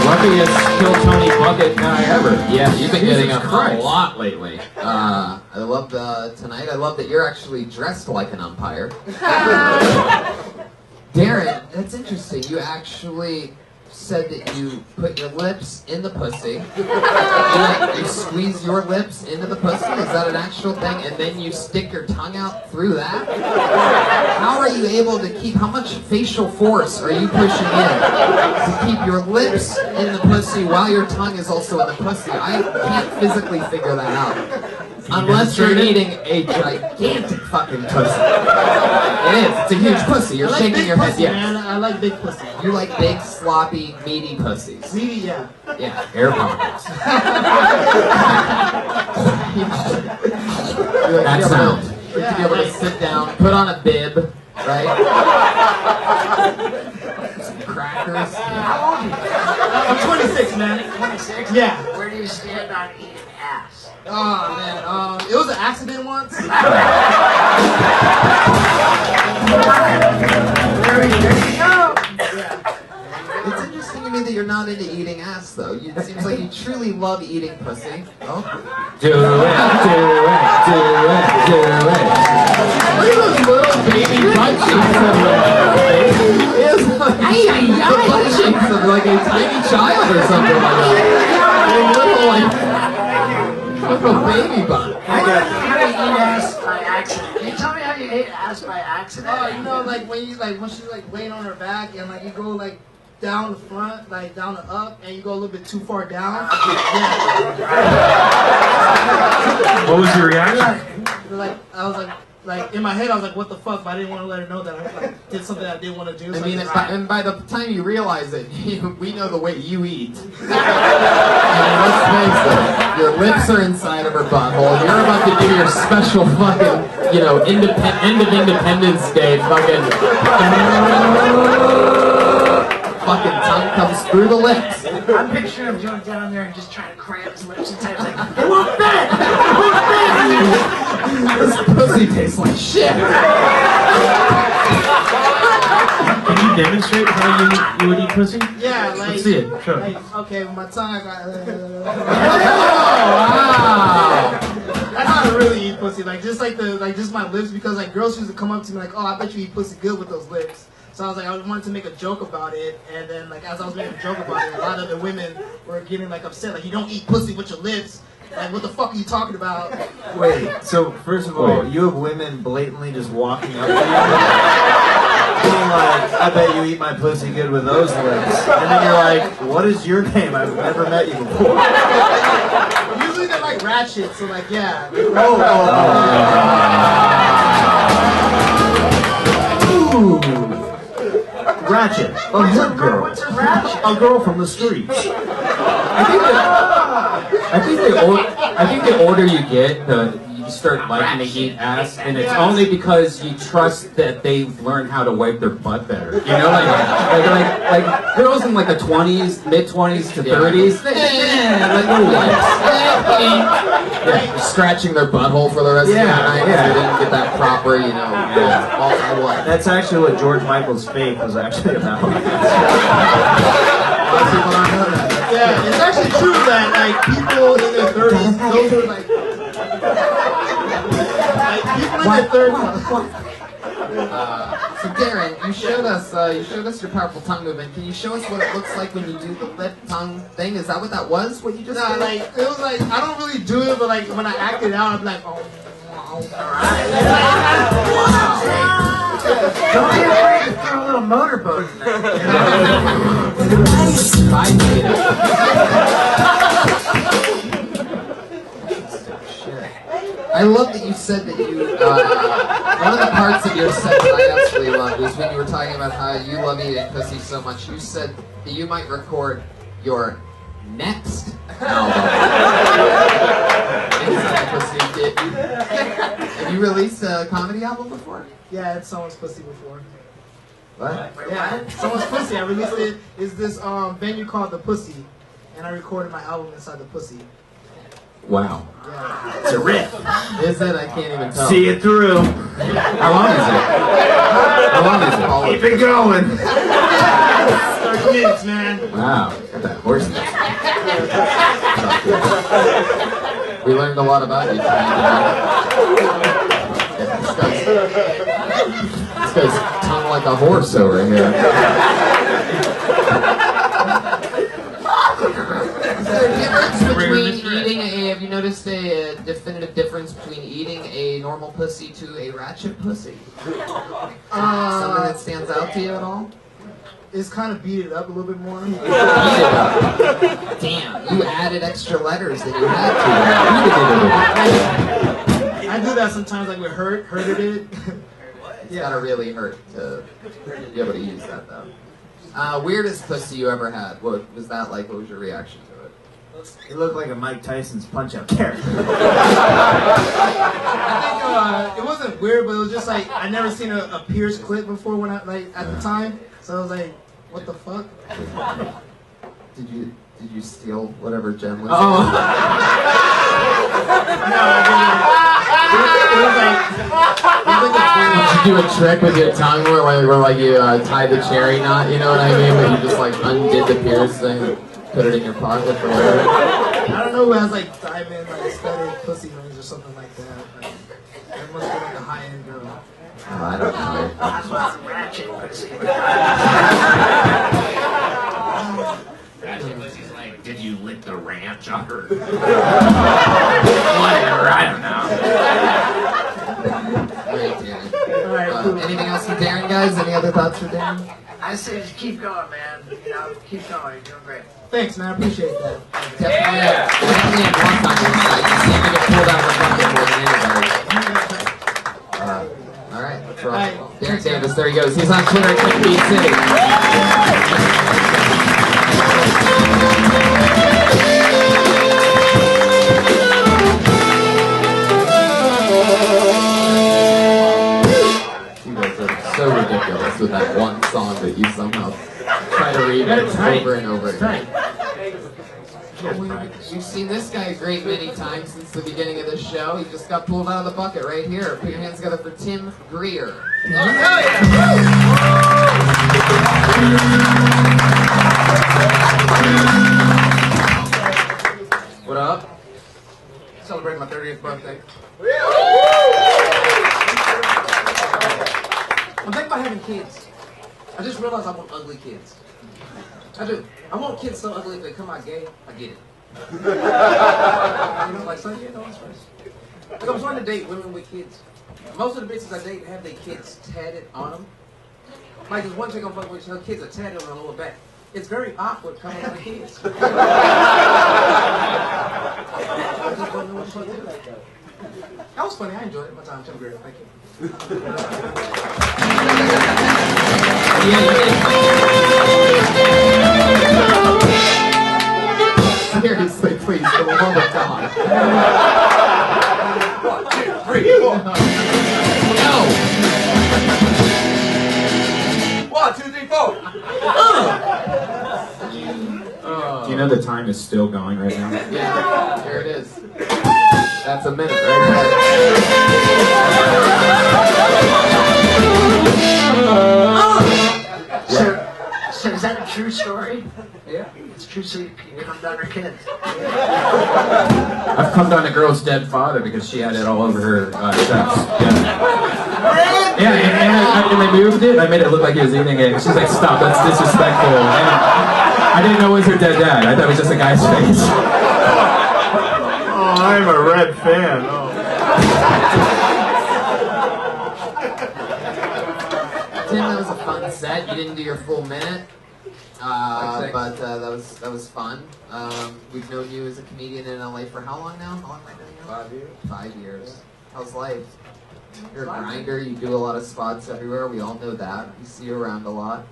Luckiest Kill Tony bucket guy ever. Yeah, you've been getting Jesus up Christ. a lot lately. I love tonight. I love that you're actually dressed like an umpire. Darren, that's interesting. You actually said that you put your lips in the pussy. You squeeze your lips into the pussy. Is that an actual thing? And then you stick your tongue out through that? How are you able to keep, how much facial force are you pushing in to keep your lips in the pussy while your tongue is also in the pussy? I can't physically figure that out. Unless you're eating a gigantic fucking pussy. It is. It's a huge pussy. You're I like shaking big your head. pussy, Yeah. man. I like big pussy. You like big, sloppy, meaty pussies. Meaty, yeah. Yeah, air pockets. That sound. You like to be able to sit down, put on a bib, right? Some crackers. How old are you? I'm 26, man. 26? Yeah. Where do you stand on eating ass? Oh, man. It was an accident once. There you go. It's interesting to me that you're not into eating ass, though. It seems like you truly love eating pussy. Oh. Do it. Look at those little baby butt cheeks of the butt cheeks of like a tiny child or something like that. Little baby butt. How do you eat ass by accident? Can you tell me how you ate ass by accident? Oh, you know, like when she's like laying on her back and like you go like down the front, like down the up, and you go a little bit too far down. Yeah. What was your reaction? Like I was like in my head I was like, what the fuck? But I didn't want to let her know that I like did something that I didn't want to do. I So mean, just, and by the time you realize it, we know the way you eat. And let's face it, your lips are inside of her butthole. You're about to do your special fucking, end of Independence Day fucking tongue comes through the lips. I'm picturing him going down there and just trying to cram his lips and type like, it won't fit! This pussy tastes like shit. Can you demonstrate how you would eat pussy? yeah, like Let's see it. Sure. like okay, with my tongue I got. Wow. That's how I really eat pussy. Like just my lips, because like girls used to come up to me like, oh, I bet you eat pussy good with those lips. So I was like, I wanted to make a joke about it, and then like as I was making a joke about it, a lot of the women were getting like upset, like you don't eat pussy with your lips. Like what the fuck are you talking about? Wait, so first of all, you have women blatantly just walking up to you, being like, I bet you eat my pussy good with those lips. And then you're like, what is your name? I've never met you before. Usually they're like ratchet, so like yeah. Ooh. Ratchet. A hood girl. What's a ratchet? A girl from the streets. I think the older you get, you start liking to eat ass, and it's only because you trust that they've learned how to wipe their butt better. You know, like girls in like the 20s, mid 20s to 30s, like little wipes. Yeah, scratching their butthole for the rest of the night. Yeah. They didn't get that proper, multi-wipe. That's actually what George Michael's fake was actually about. A lot of people don't know that. Yeah, it's actually true that like people in their 30s, those are like people in their 30s. So Darren, you showed us your powerful tongue movement. Can you show us what it looks like when you do the lip tongue thing? Is that what that was? What you just Nah, did? like it was like I don't really do it, but like when I act it out, I'm like, oh, Don't be afraid to throw a little motorboat in there. I love that you said that you, one of the parts of your set that I absolutely loved was when you were talking about how you love eating pussy so much. You said that you might record your next album. Have you released a comedy album before? yeah, it's someone's pussy before. What? Yeah, someone's pussy. I released it. It's this venue called The Pussy, and I recorded my album inside the pussy. Wow. Yeah. It's a riff. Is it? I can't even tell. See it through. How long is it? How long is it? Keep it going. 45 minutes, man. Wow, got that horse. We learned a lot about you tonight. This guy's tongue like a horse over here. Is there a difference between eating have you noticed a definitive difference between eating a normal pussy to a ratchet pussy? Something that stands out to you at all? It's kind of beat it up a little bit more. Beat it up. Damn, you added extra letters than you had to. I do that sometimes, like with hurted it. It's gotta really hurt to be able to use that though. Weirdest pussy you ever had? What was that like? What was your reaction to it? It looked like a Mike Tyson's Punch-Out character. I think it wasn't weird, but it was just like I never seen a Pierce clip before when I at the time. So I was like, what the fuck? Did you steal whatever Jen was? No, Did you do a trick with your tongue where like you tied the cherry knot? You know what I mean? Where you just like undid the Pierce thing, put it in your pocket for whatever. I don't know, but I was like diamond, like aesthetic pussy rings or something like that. Like, it must be like a high-end girl. Oh, I don't know. That's what ratchet pussy. Ratchet pussy's like, did you lick the ranch on her? Whatever, I don't know. Great, Darren. Anything else from Darren, guys? Any other thoughts for Darren? I say just keep going, man. You know, keep going. You're doing great. Thanks, man. I appreciate that. Definitely have one on your side. You seem to get pulled out of the bucket more than anybody. All right, let's roll. Darren Davis, there he goes. He's on Twitter at Twin Beat City. You guys are so ridiculous with that one song that you somehow try to remix over and over again. You've seen this guy a great many times since the beginning of this show. He just got pulled out of the bucket right here. Put your hands together for Tim Greer. What up? Celebrating my 30th birthday. I'm thinking about having kids. I just realized I want ugly kids. I do. I want kids so ugly if they come out gay, I get it. You know, like, so, yeah, no, it's first. Like, I'm trying to date women with kids. Most of the bitches I date have their kids tatted on them. Like, there's one chick I'm fucking with, her kids are tatted on her lower back. It's very awkward coming out of kids. I just don't know what the fuck to do. That was funny. I enjoyed it. My time, Tim Greer. Thank you. Seriously, please, for the love of God. 1, 2, 3, 4. No! 1, 2, 3, 4. Do you know the time is still going right now? Yeah, here it is. That's a minute right there. So is that a true story? Yeah. It's true, so you come down her kids. I've come down a girl's dead father because she had it all over her chest. Yeah, and I moved it. I made it look like he was eating it. She's like, "Stop! That's disrespectful." And I didn't know it was her dead dad. I thought it was just a guy's face. Oh, I'm a Red fan. Oh. Tim, that was a fun set. You didn't do your full minute, but that was fun. We've known you as a comedian in LA for how long now? How long have I known you? 5 years. 5 years. How's life? You're a grinder. You do a lot of spots everywhere. We all know that. We see you around a lot.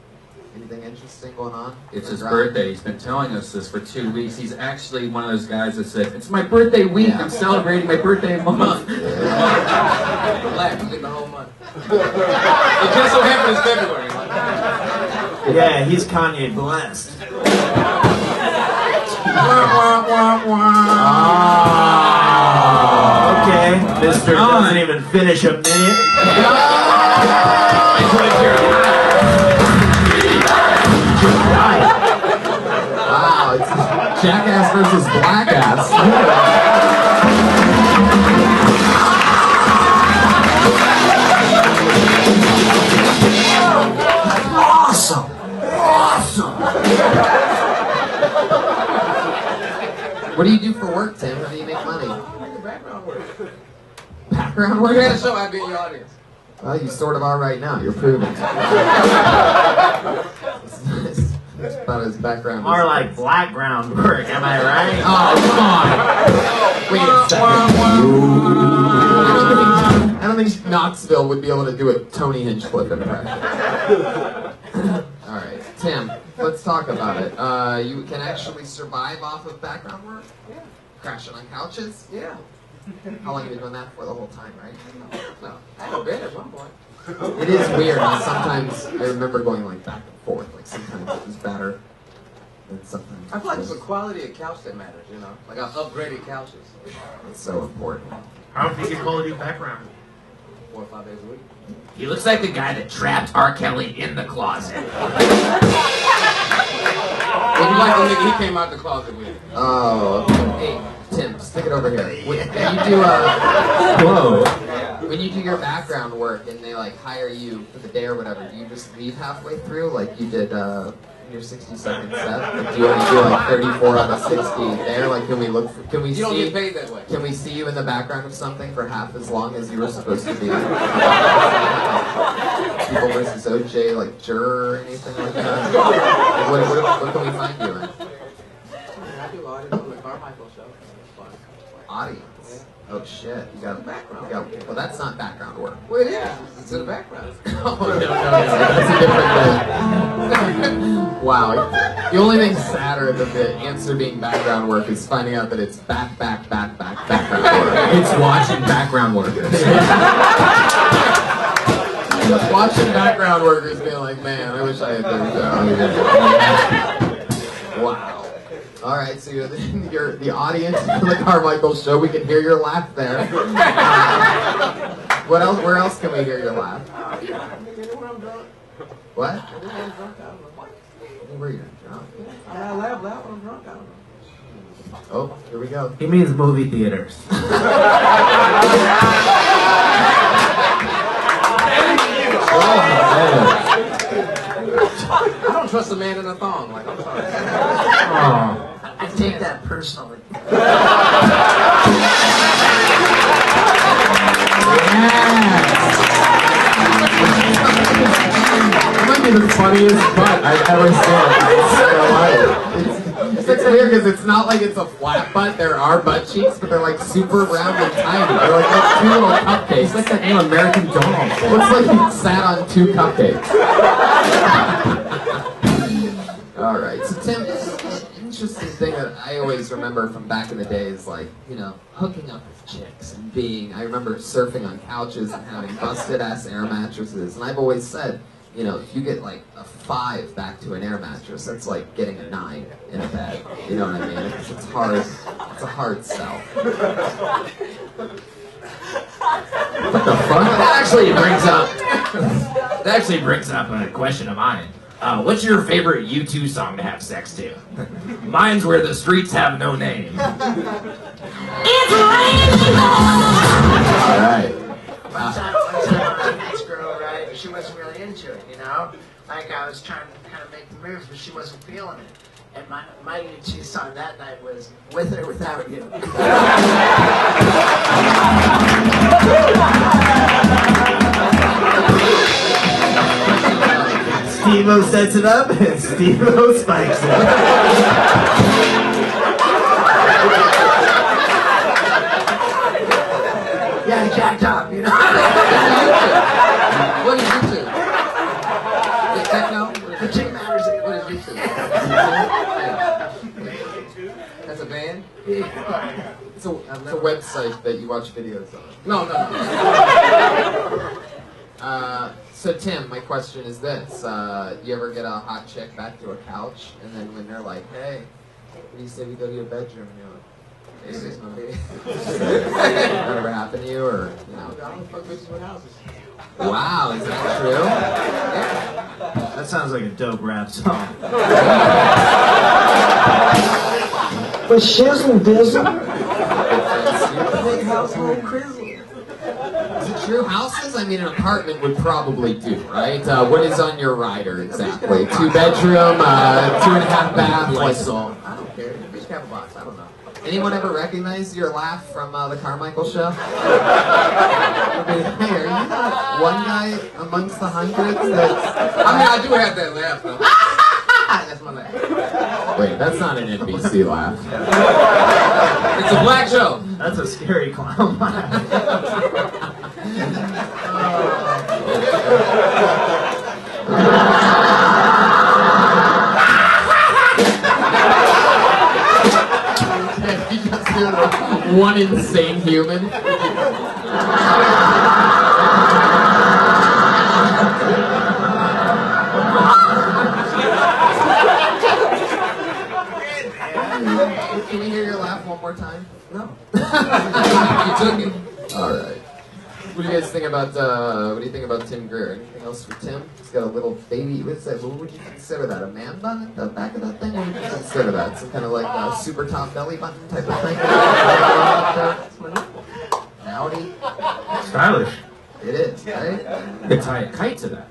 Anything interesting going on? It's his birthday. He's been telling us this for 2 weeks. He's actually one of those guys that said, "It's my birthday week. Yeah. I'm celebrating my birthday month." Black, you get the whole month. It just so happened it's February. Yeah, he's Kanye blessed. Okay, Mr. doesn't even finish a minute. I Jackass versus Blackass. Awesome! Awesome! What do you do for work, Tim? How do you make money? Background work. Background work? You had a show, I'd be in your audience. Well, you sort of are right now. You're proving it. It's about as background More as like blackground work, am I right? Oh, come on. Wait a second. I don't think Knoxville would be able to do a Tony Hinchcliffe impression. All right, Tim, let's talk about it. You can actually survive off of background work? Yeah. Crashing on couches? Yeah. How long have you been doing that for? The whole time, right? No. I had a bed at one point. It is weird. Sometimes I remember going like back and forth. Like sometimes it was better, and sometimes I feel like it's the quality of couch that matters, you know? Like I've upgraded couches it's so important. How do you get quality background? 4 or 5 days a week. He looks like the guy that trapped R. Kelly in the closet. Well, you like the nigga he came out the closet with. Oh, hey, Tim, stick it over here. When you do Whoa. when you do your background work and they like hire you for the day or whatever, do you just leave halfway through like you did in your 60-second set? Like, do you only do like 34 out of 60 there? Like, can we You don't see? get paid that way. Can we see you in the background of something for half as long as you were supposed to be? People versus OJ, like juror or anything like that? Like, what can we find you in? I do audience on the Carmichael show. It's fun. Audience. Oh shit, you got Background. well, that's not background work. Well, it is. It's in the background. Oh, no, that's a different thing. Wow. The only thing sadder than the answer being background work is finding out that it's background work. It's watching background workers. Watching background workers being like, man, I wish I had their job. Wow. All right, so you're the audience for the Carmichael show. We can hear your laugh there. What else? Where else can we hear your laugh? What? Where you're drunk. I laugh loud when I'm drunk. I don't know. Oh, here we go. He means movie theaters. I don't trust a man in a thong. Like, I'm sorry. Oh. I take that personally. That might be the funniest butt I've ever seen. It's weird because it's not like it's a flat butt. There are butt cheeks, but they're like super round and tiny. They're like two little cupcakes. It's like that new American doll. Looks like he sat on 2 cupcakes. All right, so Tim, an interesting thing that I always remember from back in the day is like, you know, hooking up with chicks and being. I remember surfing on couches and having busted ass air mattresses, and I've always said, you know, if you get like a 5 back to an air mattress, that's like getting a 9 in a bed. You know what I mean? It's hard. It's a hard sell. What the fuck? That actually brings up a question of mine. What's your favorite U2 song to have sex to? Mine's Where the Streets Have No Name. It's raining. All right. One time I met this girl, right? She wasn't really into it, you know? Like I was trying to kind of make the moves, but she wasn't feeling it. And my U2 song that night was With or Without You. Steve-O sets it up and Steve-O spikes it. Yeah, jacked up, you know? What is YouTube? The techno? The chick matters. What is YouTube? That's a band? It's a website that you watch videos on. No. So Tim, my question is this: you ever get a hot chick back to a couch, and then when they're like, "Hey, what do you say we go to your bedroom?" and you're like, "Hey, there's no baby." That ever happened to you, or you know? I don't fuck bitches with houses. Wow, is that true? That sounds like a dope rap song. For shizzle dizzle. Big household crizzle. Is it true? Houses? I mean, an apartment would probably do, right? What is on your rider exactly? 2-bedroom, 2.5 bath, like Lysol. I don't care. Bitch can have a box. I don't know. Anyone ever recognize your laugh from the Carmichael show? Hey, are you that one guy amongst the hundreds that's... I mean, I do have that laugh though. That's my laugh. Wait, that's not an NBC laugh. It's a black show. That's a scary clown. You just hear one insane human. Can we hear your laugh one more time? No. You took it. All right. What do you guys think about? What do you think about Tim Greer? Anything else for Tim? He's got a little baby. What's that? What would you consider that? A man bun at the back of that thing? What would you consider that? Some kind of like a super top belly button type of thing? Howdy. Stylish. It is, right? You could tie a kite to that.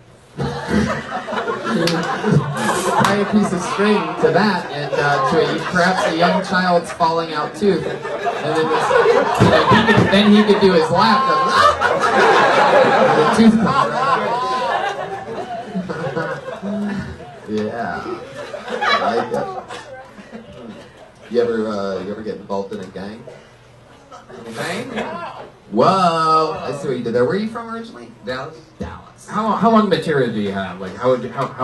Tie a piece of string to that and to perhaps a young child's falling out tooth. And then, then he could do his laugh. And the tooth comes right. Yeah. I like it. You ever get involved in a gang? Bang. Whoa! I see what you did there. Where are you from originally? Dallas. Dallas. How long material do you have? Like, how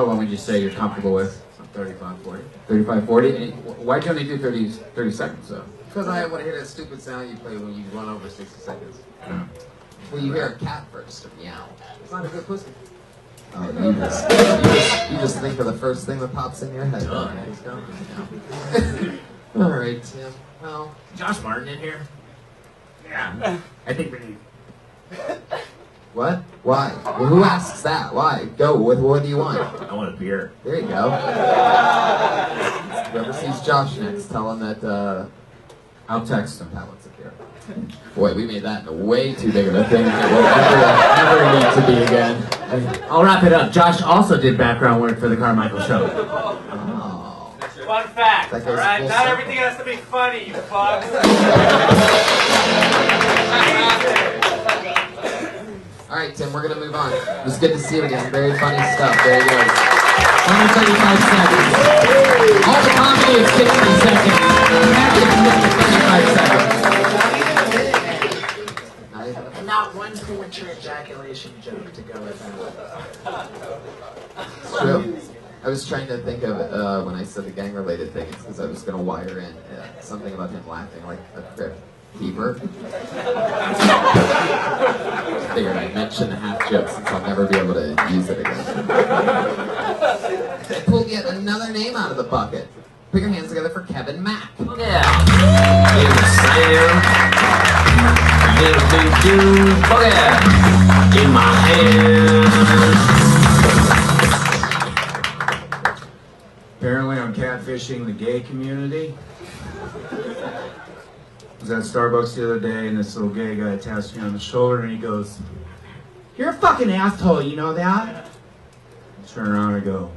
long would you say you're comfortable with? 35, 40. 35, 40? And why'd you only do 30 seconds, though? Because I want to hear that stupid sound you play when you run over 60 seconds. Well, you hear a cat first, or meow. It's not a good pussy. Oh, you just think of the first thing that pops in your head. Duh. All right, Tim. Well, Josh Martin in here? Yeah. I think we need. what? Why? Well, who asks that? Why? Go. What do you want? I want a beer. There you go. Whoever sees Josh next, tell him that I'll text him. Talent's a beer. Boy, we made that way too big of a thing than it will ever need to be again. I'll wrap it up. Josh also did background work for the Carmichael show. Oh. Fun fact, That goes alright? full Not circle. everything has to be funny, you fucks. All right, Tim, we're gonna move on. It was good to see you again. Very funny stuff. There you go. Only 35 seconds. All the comedy is 60 seconds. Magic is 35 seconds. Not even a- And not one premature ejaculation joke to go with that. It's true. I was trying to think of when I said the gang-related thing, it's because I was going to wire in something about him laughing like a crypt keeper. Figured I'd mention the half joke since I'll never be able to use it again. I pulled yet another name out of the bucket. Put your hands together for Kevin Mack. Yeah. In my hand. Apparently I'm catfishing the gay community. I was at Starbucks the other day and this little gay guy taps me on the shoulder and he goes, "You're a fucking asshole, you know that?" I turn around and go,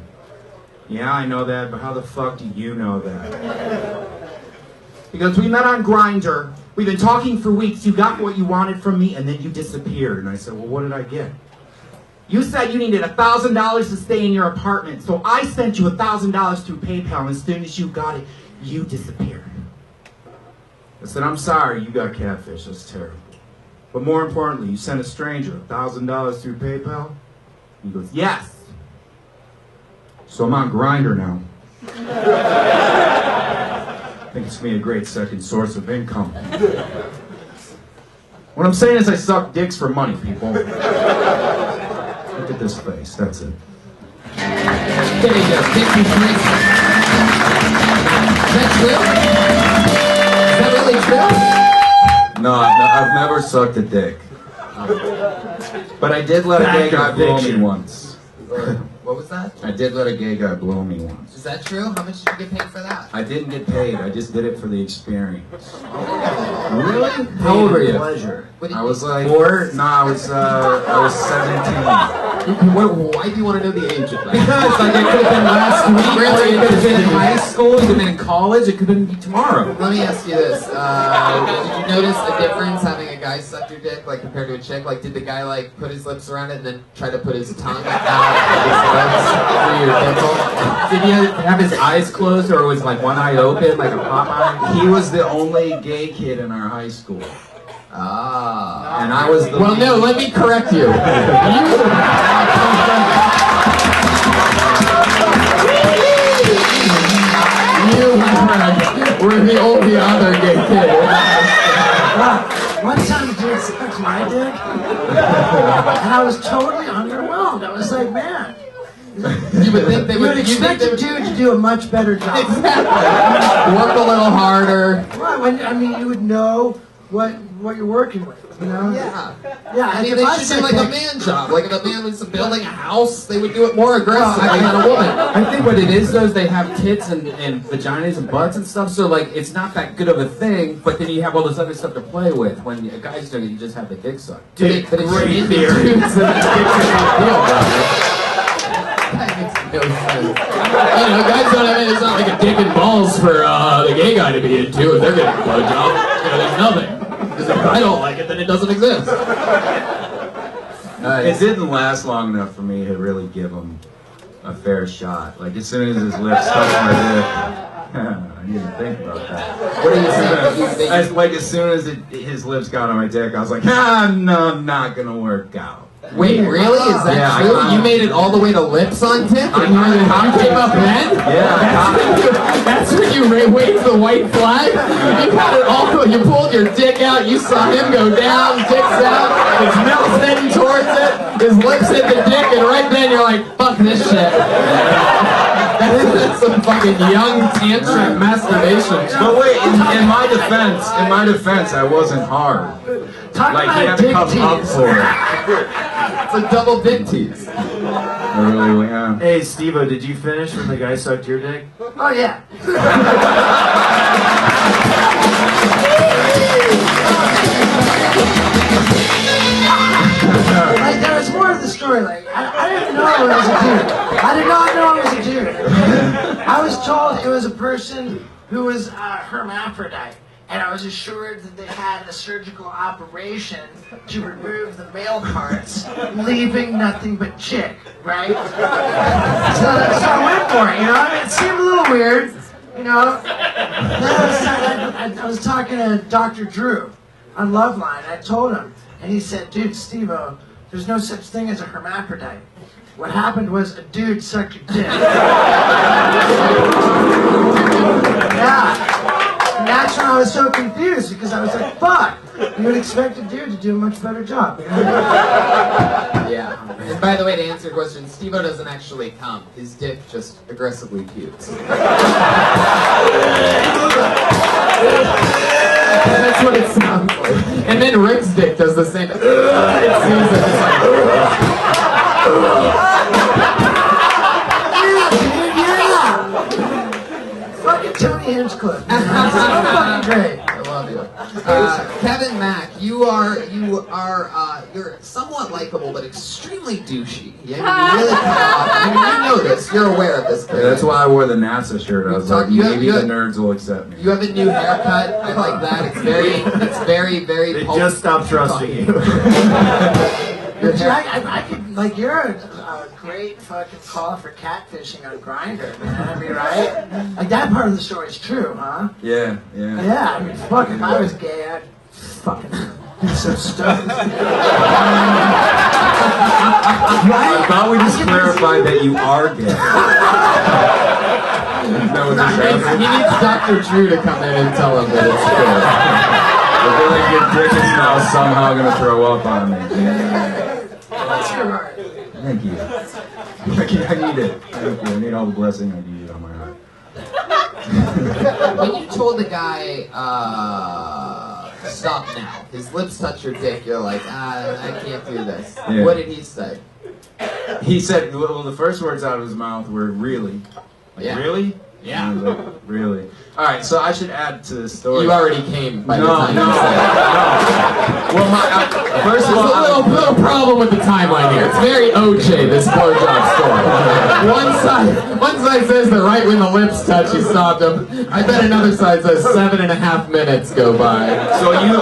"Yeah, I know that, but how the fuck do you know that?" He goes, "We met on Grindr. We've been talking for weeks. You got what you wanted from me and then you disappeared." And I said, "Well, what did I get?" "You said you needed $1,000 to stay in your apartment, so I sent you $1,000 through PayPal, and as soon as you got it, you disappeared." I said, "I'm sorry, you got catfish, that's terrible. But more importantly, you sent a stranger $1,000 through PayPal?" He goes, "Yes. So I'm on Grindr now. I think it's me a great second source of income. What I'm saying is I suck dicks for money, people. Look at this face, that's it." There you go. 53. Is that true? Is that really true? No, I've never sucked a dick. But I did let a gay guy blow me once. What was that? I did let a gay guy blow me once. Is that true? How much did you get paid for that? I didn't get paid. I just did it for the experience. Really? How old were you? Pleasure. I was like 4. No, I was 17. Why do you want to know the age of that? Because like it could have been last week, or it could have been in high school, it could have been in college, it could have been tomorrow. Let me ask you this: did you notice a difference having a guy suck your dick, like compared to a chick? Like, did the guy like put his lips around it and then try to put his tongue out of his lips through your dimple? Did he have his eyes closed, or was like one eye open, like a Popeye? He was the only gay kid in our high school. Ah. And I was the Well, no. Let me correct you. You were the only other gay kid. One time a dude sucked my dick, and I was totally underwhelmed. I was like, man, You would think they you would would expect a dude to do a much better job. Exactly. Work a little harder. Right, I mean, you would know what you're working with, you know? Yeah. Yeah, I mean, if they I should said do like a that- man job. Like if a man was building a house, they would do it more aggressively than a woman. I think what it is though is they have tits and vaginas and butts and stuff, so like it's not that good of a thing, but then you have all this other stuff to play with. When a guy's doing it, you just have the dick suck. But it shouldn't be dudes and dicks are a deal, bro. That makes no sense. You know, guys don't have it's not like a dick and balls for the gay guy to be into if they're getting a blowjob. You know, there's nothing. Because if I don't like it, then it doesn't exist. It didn't last long enough for me to really give him a fair shot. Like as soon as his lips touched my dick, I didn't think about that. What are you saying? Like as soon as his lips got on my dick, I was like, no, not gonna work out. Wait, really? Is that Yeah, true? You made it all the way to lips on tip? And your cock came up then? That's when you waved the white flag? You got it all, you pulled your dick out, you saw him go down, dick's out, his mouth's heading towards it, his lips hit the dick, and right then you're like, fuck this shit. That's some fucking young tantric masturbation. But wait, in my defense, I wasn't hard. Talk Like about he had dick to come up tease. for it. It's a double dick tease. I really am. Hey, Steve-O, did you finish when the guy sucked your dick? Oh, yeah. Like, there was more to the story. Like, I didn't know it was a dude. I did not know it was a dude. I was told it was a person who was hermaphrodite. And I was assured that they had a surgical operation to remove the male parts, leaving nothing but chick, right? So I went for it, you know? I mean, it seemed a little weird, you know? Then I was talking to Dr. Drew on Loveline. I told him, and he said, dude, Steve-O, there's no such thing as a hermaphrodite. What happened was a dude sucked your dick. Yeah. And that's when I was so confused, because I was like, fuck, you would expect a dude to do a much better job. You know? Yeah. And by the way, to answer your question, Steve-O doesn't actually come. His dick just aggressively pukes. That's what it sounds like. And then Rick's dick does the same. It seems like it's like. Fucking Tony Hinchcliffe. That's so fucking great. I love you. Kevin Mack, you're somewhat likable, but extremely douchey. Yeah, you really come off. I mean, you know this. You're aware of this. Yeah, that's why I wore the NASA shirt. I was like, maybe the nerds will accept me. You have a new haircut. I like that. It's very, very. They just stopped trusting you. I could, like, you're a great fucking call for catfishing on Grindr, man. I mean, right? Like, that part of the story is true, huh? Yeah. Yeah, I mean, fuck, if I was gay, I'd fucking be so stoked. I thought we just clarified that you are gay. That was a He needs Dr. Drew to come in and tell him that it's true. I feel like your dick is now somehow gonna throw up on me. Bless your heart. Thank you. I need it. Thank you. I need all the blessing I need on my heart. When you told the guy, stop now, his lips touch your dick, you're like, I can't do this. Yeah. What did he say? he said, well, the first words out of his mouth were really. Like, Yeah. really? Yeah. And I was like, really? All right, so I should add to the story. You already came by the No, time no, you said it. no. Well, first of There's all, a little problem with the timeline here. It's very OJ, this blowjob story. One side says that right when the lips touch, he stopped him. I bet another side says 7.5 minutes go by. so you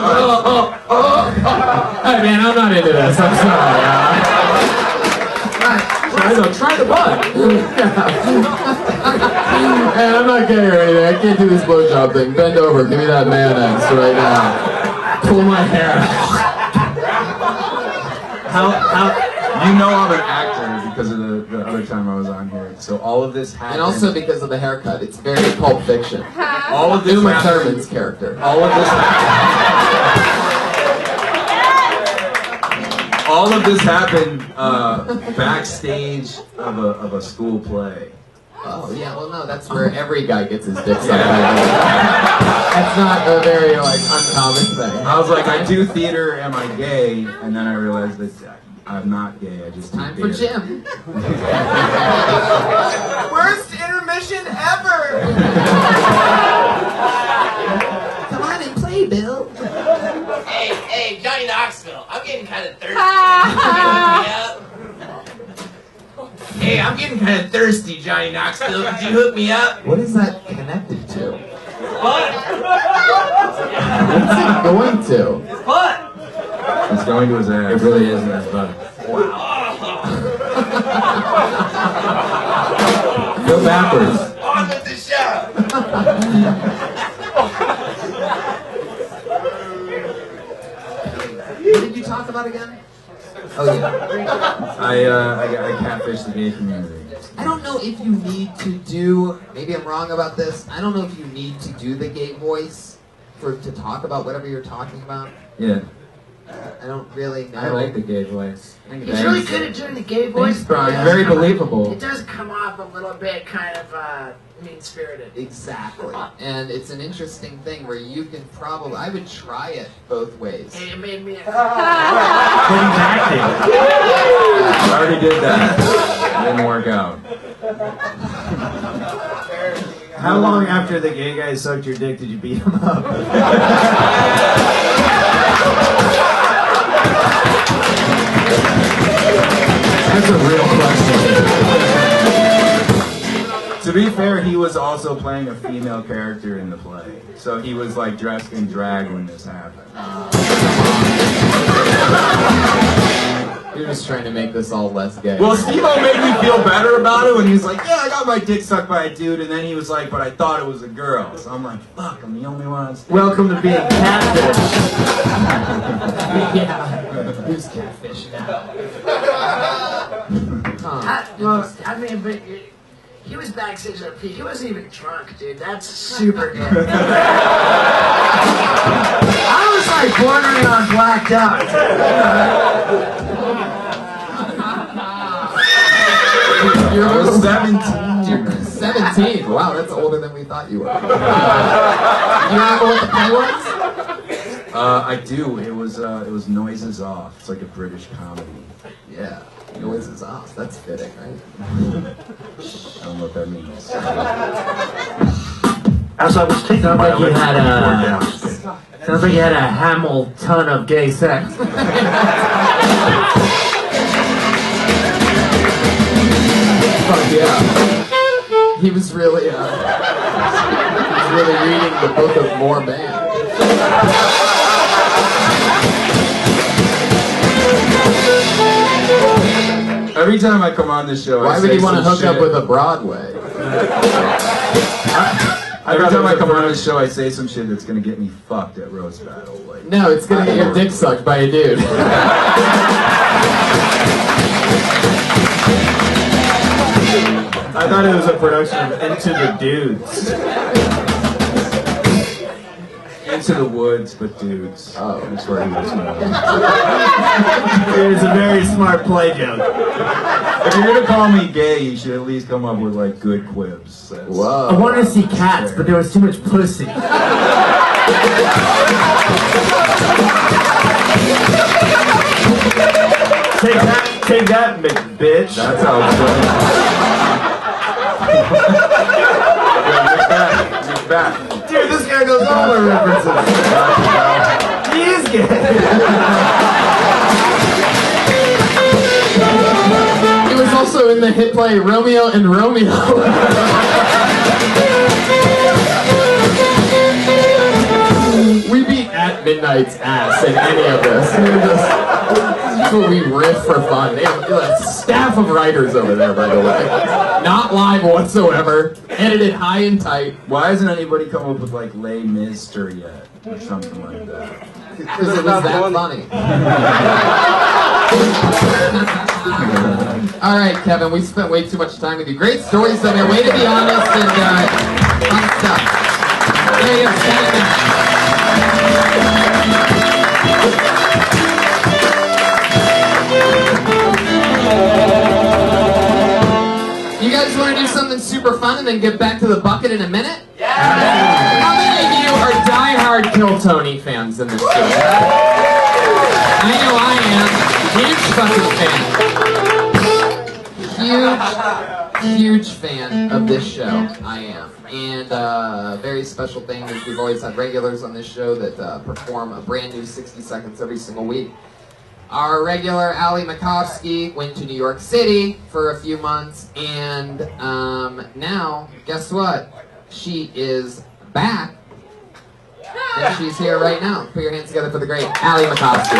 Hey man, I'm not into this. I'm sorry. Try the butt. Man, I'm not gay or anything. I can't do this blowjob thing. Bend over. Give me that mayonnaise right now. Pull my hair. how you know I'm an actor because of the other time I was on here. So all of this happened. And also because of the haircut. It's very Pulp Fiction. all of this Uma happened. Thurman's character. All of this happened backstage of a school play. Oh yeah, well no, that's where every guy gets his dick sucked. That's not a very uncommon thing. I was like, I do theater, am I gay? And then I realized that I'm not gay. I just do Time for theater. gym. Worst intermission ever! Come on and play, Bill. Hey, Johnny Knoxville, I'm getting kind of thirsty. Hey, I'm getting kind of thirsty, Johnny Knoxville. Could you hook me up? What is that connected to? What? What's it going to? What? It's going to his ass. It really is nice, but go backwards. On with the show. What did you talk about again? Oh yeah. I catfished the gay community. I don't know if you need to do. Maybe I'm wrong about this. I don't know if you need to do the gay voice to talk about whatever you're talking about. Yeah. I don't really know. I like the gay voice. He's really good at doing the gay voice. Thanks, Brian. but Very believable. It does come off a little bit kind of mean-spirited. Exactly. And it's an interesting thing where you can probably. I would try it both ways. Hey, it made me. But he's acting. I already did that. It didn't work out. How long after the gay guy sucked your dick did you beat him up? That's a real question. To be fair, he was also playing a female character in the play. So he was like dressed in drag when this happened. You're just trying to make this all less gay. Well, Steve-O made me feel better about it when he was like, yeah, I got my dick sucked by a dude, and then he was like, but I thought it was a girl. So I'm like, fuck, I'm the only one on stage. Welcome to being catfish. Yeah. Who's catfish now? I mean, but he was backstage at a peak. He wasn't even drunk, dude. That's super good. I was like bordering on blacked out. You're I was 17. You're 17. Wow, that's older than we thought you were. You remember what the play was? I do. It was Noises Off. It's like a British comedy. Yeah. Noises off. That's fitting, right? I don't know what that means. As I was taking my Sounds like you had a Hamilton of gay sex. Fuck yeah. He was really reading the book of more man. Every time I come on this show, Why I would say he want to some hook up shit. with a Broadway? Every time I come on this show, I say some shit that's gonna get me fucked at roast battle. Like, No, it's gonna get your dick sucked by a dude. I thought it was a production of Into the Dudes. Into the Woods, but dudes. Oh. That's where he was going. It was a very smart play joke. If you're gonna call me gay, you should at least come up with like good quibs. That's- Whoa. I wanted to see cats, but there was too much pussy. Take that, Mick. bitch. That's how it's going. He's back. Dude, this guy knows all the references. He is gay. He was also in the hit play Romeo and Romeo. We beat At Midnight's ass in any of this. This is what we riff for fun. They have a staff of writers over there, by the way. Not live whatsoever. Edited high and tight. Why hasn't anybody come up with like Les Mister yet? Or something like that. Because it was that funny. All right, Kevin, we spent way too much time with you. Great stories, though. Way to be honest and fun stuff. There you go. Stand it down. You guys want to do something super fun and then get back to the bucket in a minute? Yeah! How many of you are diehard Kill Tony fans in this show? I know I am. Huge fan of this show. I am. And a very special thing is we've always had regulars on this show that perform a brand new 60 seconds every single week. Our regular Ali Makovsky went to New York City for a few months, and now, guess what? She is back, and she's here right now. Put your hands together for the great Ali Makovsky.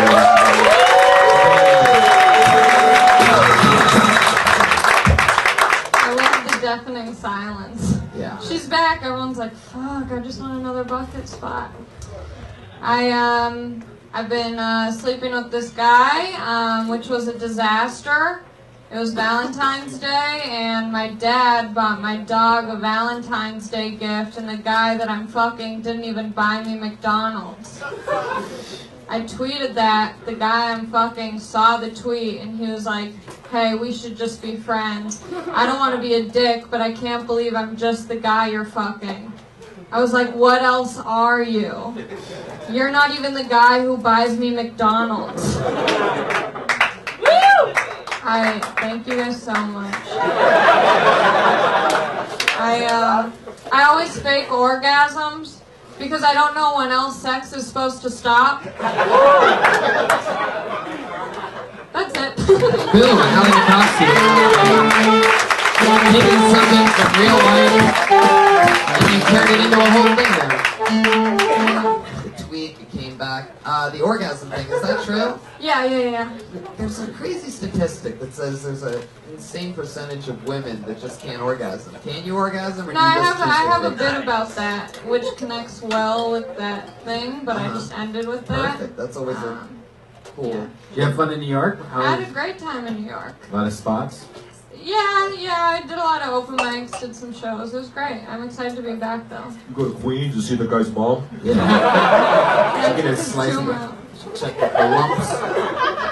I love the deafening silence. Yeah. She's back. Everyone's like, fuck, I just want another bucket spot. I've been sleeping with this guy, which was a disaster. It was Valentine's Day, and my dad bought my dog a Valentine's Day gift, and the guy that I'm fucking didn't even buy me McDonald's. I tweeted that. The guy I'm fucking saw the tweet, and he was like, hey, we should just be friends. I don't want to be a dick, but I can't believe I'm just the guy you're fucking. I was like, what else are you? You're not even the guy who buys me McDonald's. Woo! Thank you guys so much. I always fake orgasms because I don't know when else sex is supposed to stop. That's it. Boom, Ali Makovsky. Taking something from real life, and you turned it into a whole thing there. The tweet, it came back. The orgasm thing, is that true? Yeah. There's a crazy statistic that says there's an insane percentage of women that just can't orgasm. Can you orgasm, or No, do you I just have a bit about that, which connects well with that thing, but I just ended with that. Perfect, that's always a cool. Yeah. Did you have fun in New York? I had a great time in New York. A lot of spots? Yeah, I did a lot of open mics, did some shows. It was great. I'm excited to be back, though. You go to Queens to see the guy's mom? Yeah. Yeah, Get a it's slice too of much. check out the lumps.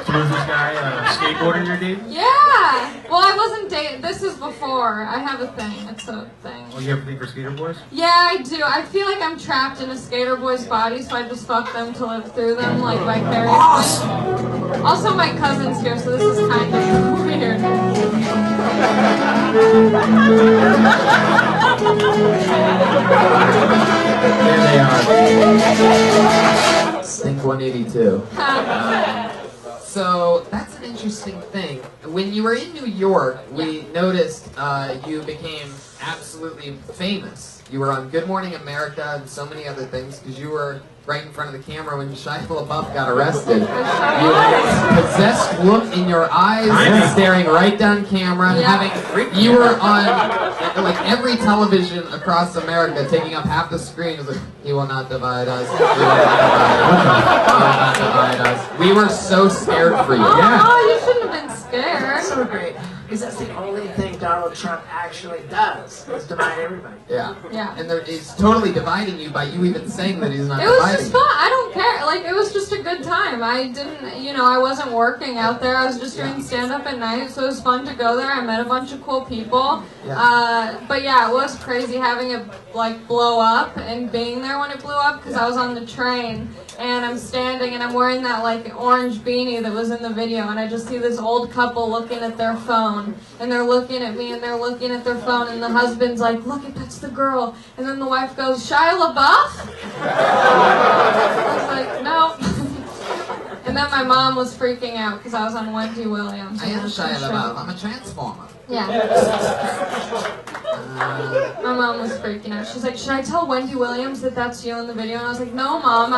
So was this guy skateboarder you're dating? Yeah! Well, I wasn't dating. This is before. I have a thing. It's a thing. Oh, you have a thing for skater boys? Yeah, I do. I feel like I'm trapped in a skater boy's body, so I just fuck them to live through them, like vicariously. Also, my cousin's here, so this is kind of weird. There they are. Stink 182. So that's an interesting thing. When you were in New York, we noticed you became absolutely famous. You were on Good Morning America and so many other things because you were right in front of the camera when Shia LaBeouf got arrested. You had a possessed look in your eyes, staring right down camera. You were on like every television across America, taking up half the screen. It was like, he will not divide us. He will not divide us. We were so scared for you. Oh, you shouldn't have been scared. That's so great. Because that's the only thing Donald Trump actually does, is divide everybody. Yeah. Yeah. And it's totally dividing you by you even saying that he's not It was dividing just fun. I don't care. like, it was just a good time. I didn't, you know, I wasn't working out there. I was just doing stand-up at night, so it was fun to go there. I met a bunch of cool people. But yeah, it was crazy having it, like, blow up and being there when it blew up, because I was on the train, and I'm standing, and I'm wearing that, like, orange beanie that was in the video, and I just see this old couple looking at their phone, and they're looking at me, and they're looking at their phone, and the husband's like, look, that's the girl. And then the wife goes, Shia LaBeouf? I was like, no. And then my mom was freaking out because I was on Wendy Williams. I am Shia LaBeouf. I'm a transformer. Yeah. My mom was freaking out. She's like, should I tell Wendy Williams that that's you in the video? And I was like, no, Mom.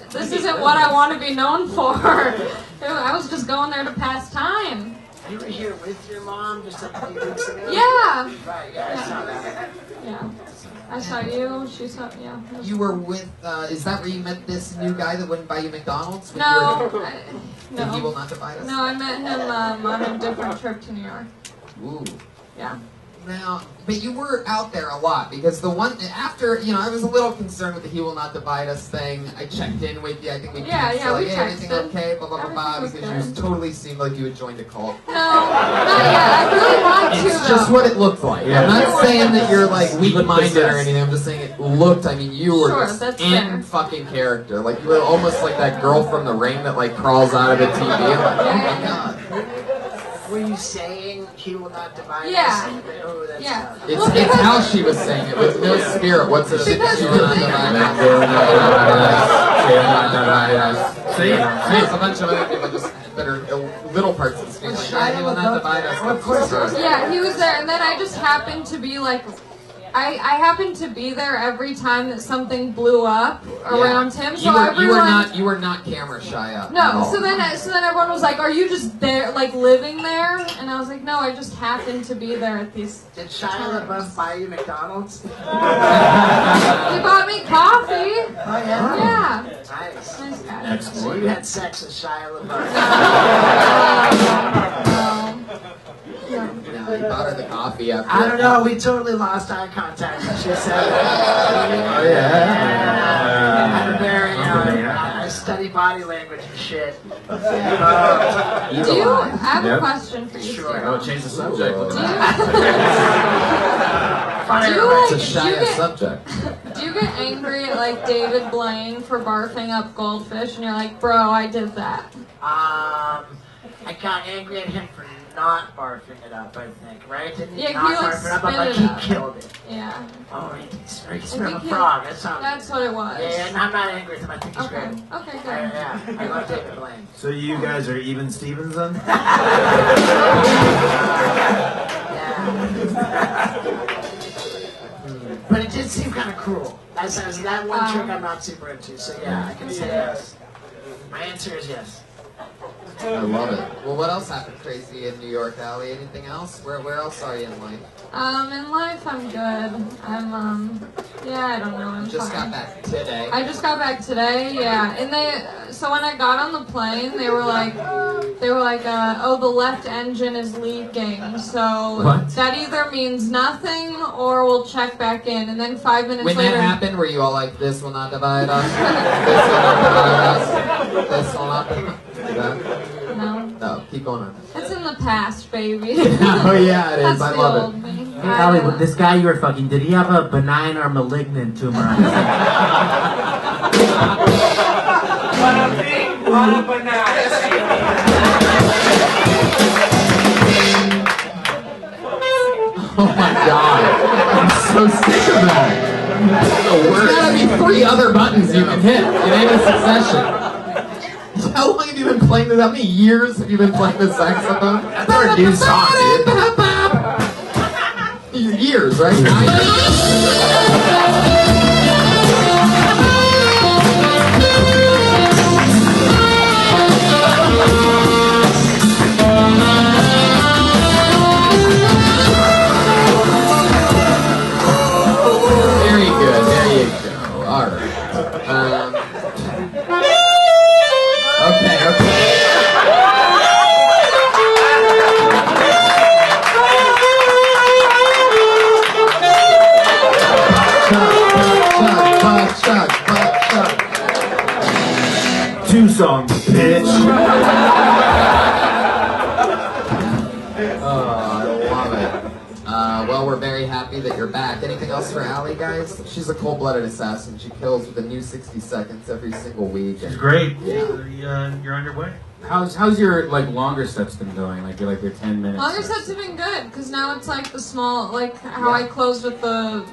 This isn't what I want to be known for. I was just going there to pass time. You were here with your mom just a few weeks ago? Yeah. Right, yeah, I saw that. Yeah. I saw you. She saw, yeah. You were with, is that where you met this new guy that wouldn't buy you McDonald's? No. And He Will Not Divide Us? No, I met him on a different trip to New York. Ooh. Yeah. Now, but you were out there a lot, because the one, after, you know, I was a little concerned with the He Will Not Divide Us thing. I checked in with you, I think we Yeah, like, we hey, everything texted. okay, blah, blah, blah, blah, Everything was because good. you totally seemed like you had joined a cult. No, not yet. I really want to, It's though. just what it looked like. Yeah. I'm not saying that you're like weak-minded or possessed. anything. I'm just saying it looked. I mean, you were Sure, just that's in fair. fucking character. Like you were almost like that girl from The Ring that like crawls out of the TV. I'm like, oh my god. Were you saying He Will Not Divide Yeah. Us? Oh, that's Yeah. tough. It's, Well, it's because- how she was saying it with no spirit. What's the shit that she will not divide us? See, it's a bunch of other people just that are little parts of the screen. Like, yeah, He Will Not Divide Us. Of course. Yeah, he was there, and then I just happened to be like, I happened to be there every time that something blew up around him. So everyone, you were not camera shy up. at no. all. So then everyone was like, "Are you just there, like living there?" And I was like, "No, I just happened to be there at these." Did Shia LaBeouf buy you McDonald's? He bought me coffee. Oh, yeah? Yeah, Nice. nice guy. So you had sex with Shia LaBeouf? No, you bought her the coffee after. I don't know. We totally lost eye contact when she said it. Oh yeah. I'm very, I study body language and shit. Do you? I have a Yep. question for you. Sure. Stu. Oh, change the subject. Do you, It's a shy subject. do you get angry at like David Blaine for barfing up goldfish, and you're like, bro, I did that? I got angry at him for not barfing it up, I think, right? Didn't Yeah, not he, like, barf it up, spit like it he up. killed it. Yeah. Oh, he smelled a think frog. That sounds. That's what it was. Yeah, and I'm not angry with him. I think he's Okay. great. Okay, good. Yeah, I love David Blaine. So you guys are even Stevens then? But it did seem kind of cruel. As that one trick I'm not super into. So yeah, I can say yes. My answer is yes. I love it. Well, what else happened crazy in New York, Allie? Anything else? Where else are you in life? In life, I'm good. Yeah, I don't know. I'm Just fine. got back today. I just got back today, yeah. And so when I got on the plane, they were like, oh, the left engine is leaking. So What? that either means nothing or we'll check back in. And then 5 minutes When later. that happened, were you all like, this will not divide us? This will not divide us? This will not divide us? No. No, keep going on. It's in the past, baby. Oh yeah, it is. That's I the love old it. me. Hey, Allie, with this guy you were fucking, did he have a benign or malignant tumor on his head? Oh my god. I'm so sick of that. There's gotta be 3 other buttons you can hit in any succession. How long have you been playing this? How many years have you been playing the saxophone? That's our new song, dude. Years, right? 9 Very good. There you go. All right. Okay. U2 song, bitch. Oh, I love it. Well, we're very happy that you're back. Anything else for Allie, guys? She's a cold-blooded assassin. She kills with a new 60 seconds every single week. It's great. Yeah. You're on your way. How's your like longer steps been going? Like your 10 minutes. Longer sets have been good because now it's like the small, like how I closed with the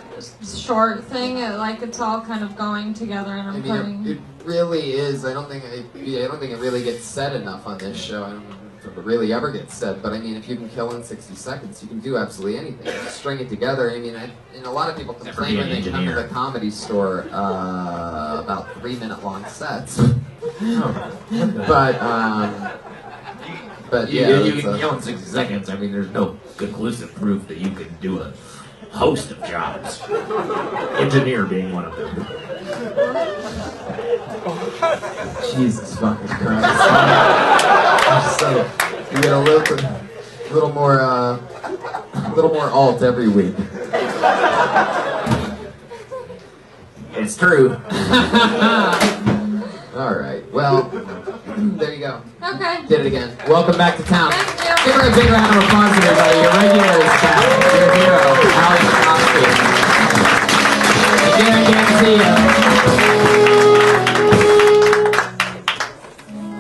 short thing. It's all kind of going together, and I'm putting. It really is. I don't think it really gets said enough on this show. I don't know if it really ever gets said, but I mean, if you can kill in 60 seconds, you can do absolutely anything. Just string it together. I mean, and a lot of people complain when they come to the Comedy Store about 3-minute long sets. But yeah, you can kill in 60 seconds. I mean, there's no conclusive proof that you can do a host of jobs. Engineer being one of them. Jesus fucking Christ! So you get a little more alt every week. It's true. All right. Well, there you go. Okay. Did it again. Welcome back to town. Thank you. Give her a big round of applause, everybody. Your regular is back. Your hero, Alex Kosick. Again, good to see you.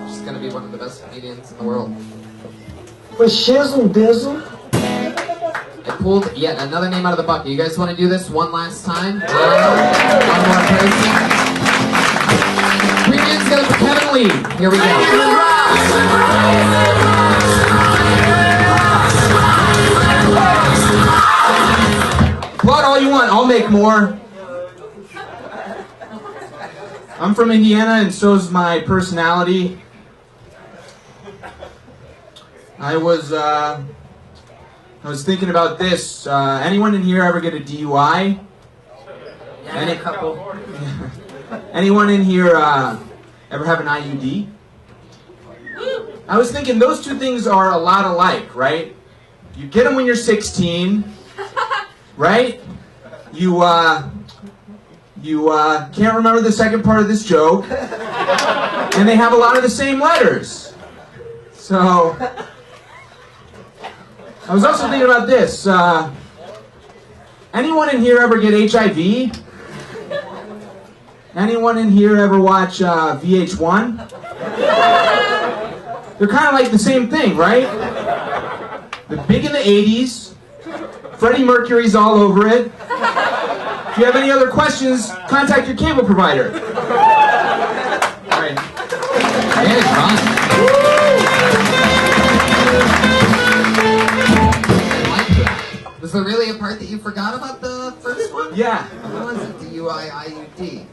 She's gonna be one of the best comedians in the world. But shizzle dizzle. I pulled yet another name out of the bucket. You guys want to do this one last time? One more person. Premium's gonna be Kevin Lee. Here we go. Plot all you want, I'll make more. I'm from Indiana and so's my personality. I was thinking about this. Anyone in here ever get a DUI? Yeah, a couple. Anyone in here ever have an IUD? I was thinking those two things are a lot alike, right? You get them when you're 16, right? You can't remember the second part of this joke, and they have a lot of the same letters. So, I was also thinking about this. Anyone in here ever get HIV? Anyone in here ever watch VH1? They're kind of like the same thing, right? They're big in the 80s. Freddie Mercury's all over it. If you have any other questions, contact your cable provider. All right. Very fun. I like that. Was there really a part that you forgot about the first one? Yeah. What was it? DUI, IUD.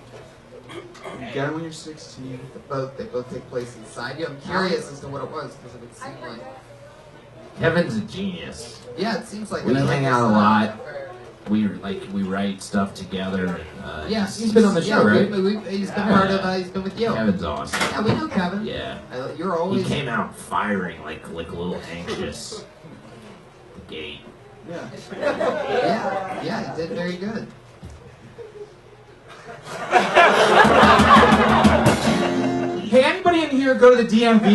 You get them when you're 16. They both take place inside you. I'm curious as to what it was because it would seem like. Kevin's a genius. Yeah, it seems like We it. I like hang this out a stuff. lot. We write stuff together. Yeah, He's been on the show, right? He's been part of. He's been with you. Kevin's awesome. Yeah, we know Kevin. Yeah. You're He always. came out firing like a little anxious. The gate. Yeah, he did very good. Hey, anybody in here go to the DMV?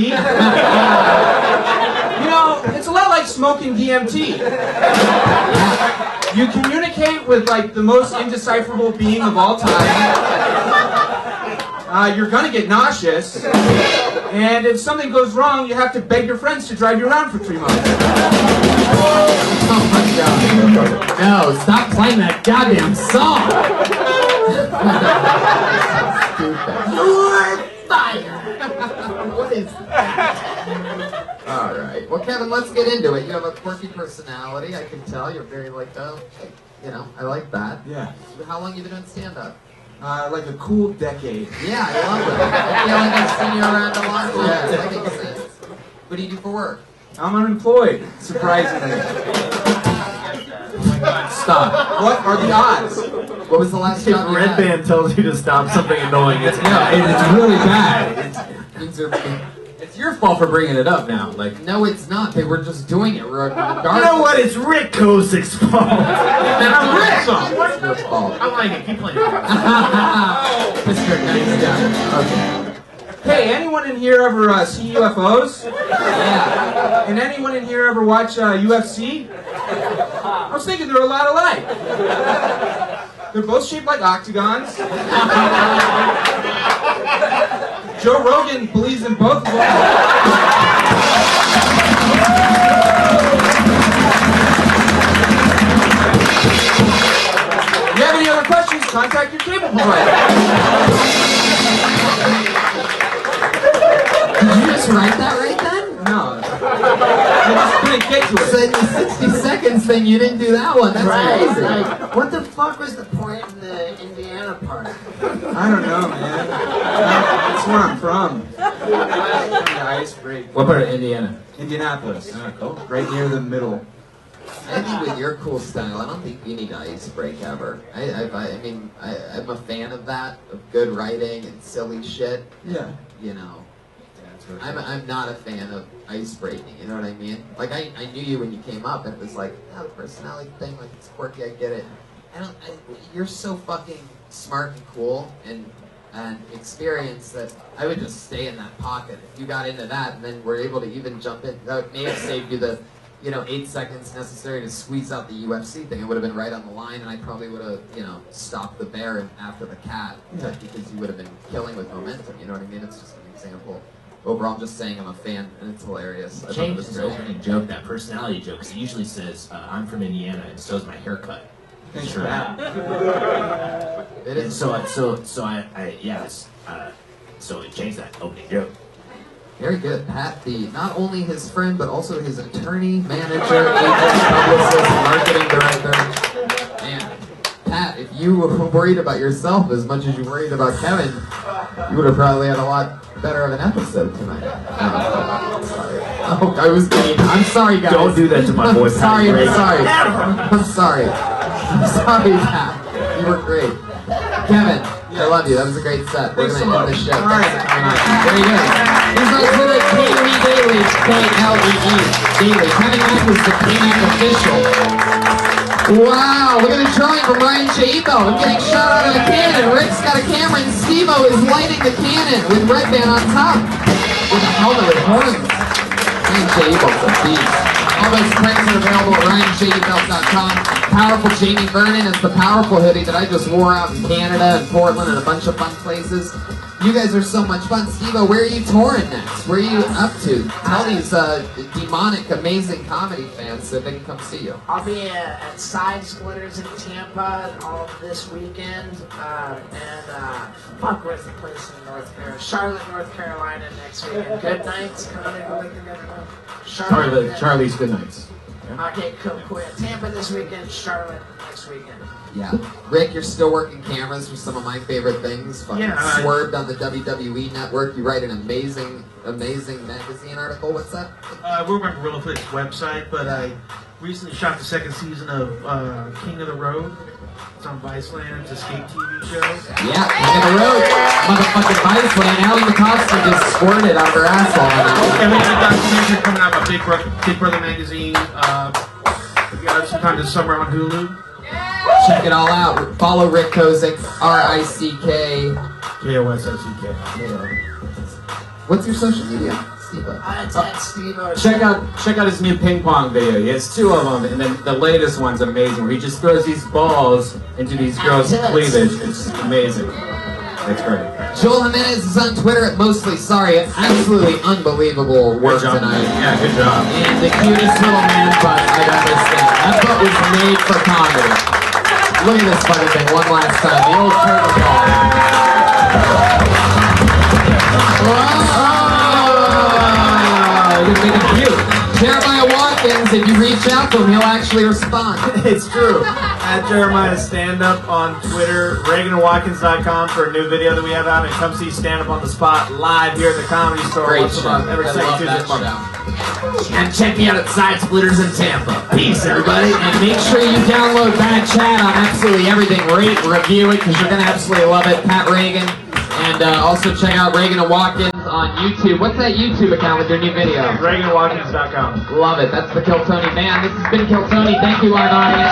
You know, it's a lot like smoking DMT. You communicate with like the most indecipherable being of all time. You're gonna get nauseous. And if something goes wrong, you have to beg your friends to drive you around for 3 months. Oh my God! No, stop playing that goddamn song. You're fired. What is that? All right. Well, Kevin, let's get into it. You have a quirky personality. I can tell. You're very like, I like that. Yeah. How long you been doing stand-up? Like a cool decade. Yeah, I love it. I feel like I've seen you around a lot. Yeah, that makes sense. What do you do for work? I'm unemployed, surprisingly. Stop. What are the odds? What was the last job you Red had? Band tells you to stop something annoying. It's It's really bad. Things are- It's your fault for bringing it up now. Like, No, it's not. They were just doing it regardless. You know what? It's Rick Kosick's fault. And I'm Rick! It's your fault. I like it. Keep playing. Mr. Nice Guy. Okay. Hey, anyone in here ever see UFOs? Yeah. And anyone in here ever watch UFC? I was thinking they're a lot alike. They're both shaped like octagons. Joe Rogan believes in both of them. If you have any other questions, contact your cable provider. Did you just write that right then? No. I just couldn't get to it. So in the 60 seconds thing, you didn't do that one. That's crazy. Right. What the fuck was the point in the Indiana part? I don't know, man. That's where I'm from. The ice break. What part of Indiana? Indianapolis. Cool. Right near the middle. I think with your cool style, I don't think you need to ice break ever. I mean, I'm a fan of that, of good writing and silly shit. Yeah. You know, I'm not a fan of ice breaking. You know what I mean? Like I knew you when you came up, and it was like, oh, the personality thing, like it's quirky. I get it. You're so fucking smart and cool and experienced that I would just stay in that pocket. If you got into that, and then were able to even jump in, that may have saved you the 8 seconds necessary to squeeze out the UFC thing. It would have been right on the line, and I probably would have, stopped the bear after the cat, because you would have been killing with momentum. You know what I mean? It's just an example. Overall, I'm just saying I'm a fan, and it's hilarious. I Change his opening joke, that personality joke, because he usually says, I'm from Indiana, and so's my haircut. Thanks for that. It And is. so it changed that opening joke. Very good. Pat, not only his friend, but also his attorney, manager, agent, publicist, marketing director. Man, Pat, if you were worried about yourself as much as you worried about Kevin, you would have probably had a lot better of an episode tonight. Sorry. Oh, I was mean. I'm sorry, guys. Don't do that to my boy, I'm sorry, Pat. I'm sorry. I'm sorry. I'm sorry, Pat. You were great. Kevin, I love you. That was a great set. We're going to end the show. All right. Thanks for coming on. Very good. He's on Twitter at KLE Daily. It's KLEE Daily. Kevin Mack is the K-Mac official. Wow, look at the drawing from Ryan Chaipo. I'm getting shot out of a cannon. Rick's got a camera and Steve-O is lighting the cannon with Red Band on top. With a helmet with horns. Ryan Chaipo's a beast. All those prints are available at RyanJaibelt.com. Powerful Jamie Vernon is the powerful hoodie that I just wore out in Canada and Portland and a bunch of fun places. You guys are so much fun. Steve-O, where are you touring next? Where are you up to? Tell these demonic, amazing comedy fans so they can come see you. I'll be at Side Splitters in Tampa all this weekend. Where's the place in North Carolina? Charlotte, North Carolina next weekend. Good Nights comedy. Charlie's Good Nights. Okay, cool. Tampa this weekend, Charlotte next weekend. Yeah. Rick, you're still working cameras for some of my favorite things. Fucking Yeah, Swerved on the WWE Network. You write an amazing magazine article. What's that? We're on Gorilla Flix website, but I recently shot the second season of King of the Road. It's on Viceland. It's a skate TV show. Yeah, King of the Road. Motherfucking Viceland. Allie McCoskey just squirted out of her asshole. And we have a documentary coming out about Big Brother magazine. We got sometime this summer on Hulu. Check it all out. Follow Rick Kosick, R-I-C-K. K-O-S-I-C-K. What's your social media, Steve-O? It's at Steve-O. Check out his new ping pong video. He has 2 of them, and then the latest one's amazing, where he just throws these balls into these girls' cleavage. It's amazing. It's great. Joel Jimenez is on Twitter at Mostly Sorry. Absolutely unbelievable work Good job, tonight. man. Yeah, good job. And the cutest little man butt I've ever seen. That butt was made for comedy. Look at this fucking thing one last time. The old turtle ball. Oh, look at the cute. Jeremiah Watkins, if you reach out to him, he'll actually respond. It's true. At Jeremiah Stand Up on Twitter, ReaganandWatkins.com for a new video that we have out, and come see Stand Up on the Spot live here at the Comedy Store Great once a show. month, every I second love Tuesday that of the month. show. And check me out at Side Splitters in Tampa. Peace, everybody. And make sure you download Bad Chat on absolutely everything. Rate, review it, because you're going to absolutely love it. Pat Reagan. And also check out Reagan and Watkins on YouTube. What's that YouTube account with your new video? ReaganandWatkins.com. Love it. That's the Kill Tony Band. This has been Kill Tony. Thank you, live audience.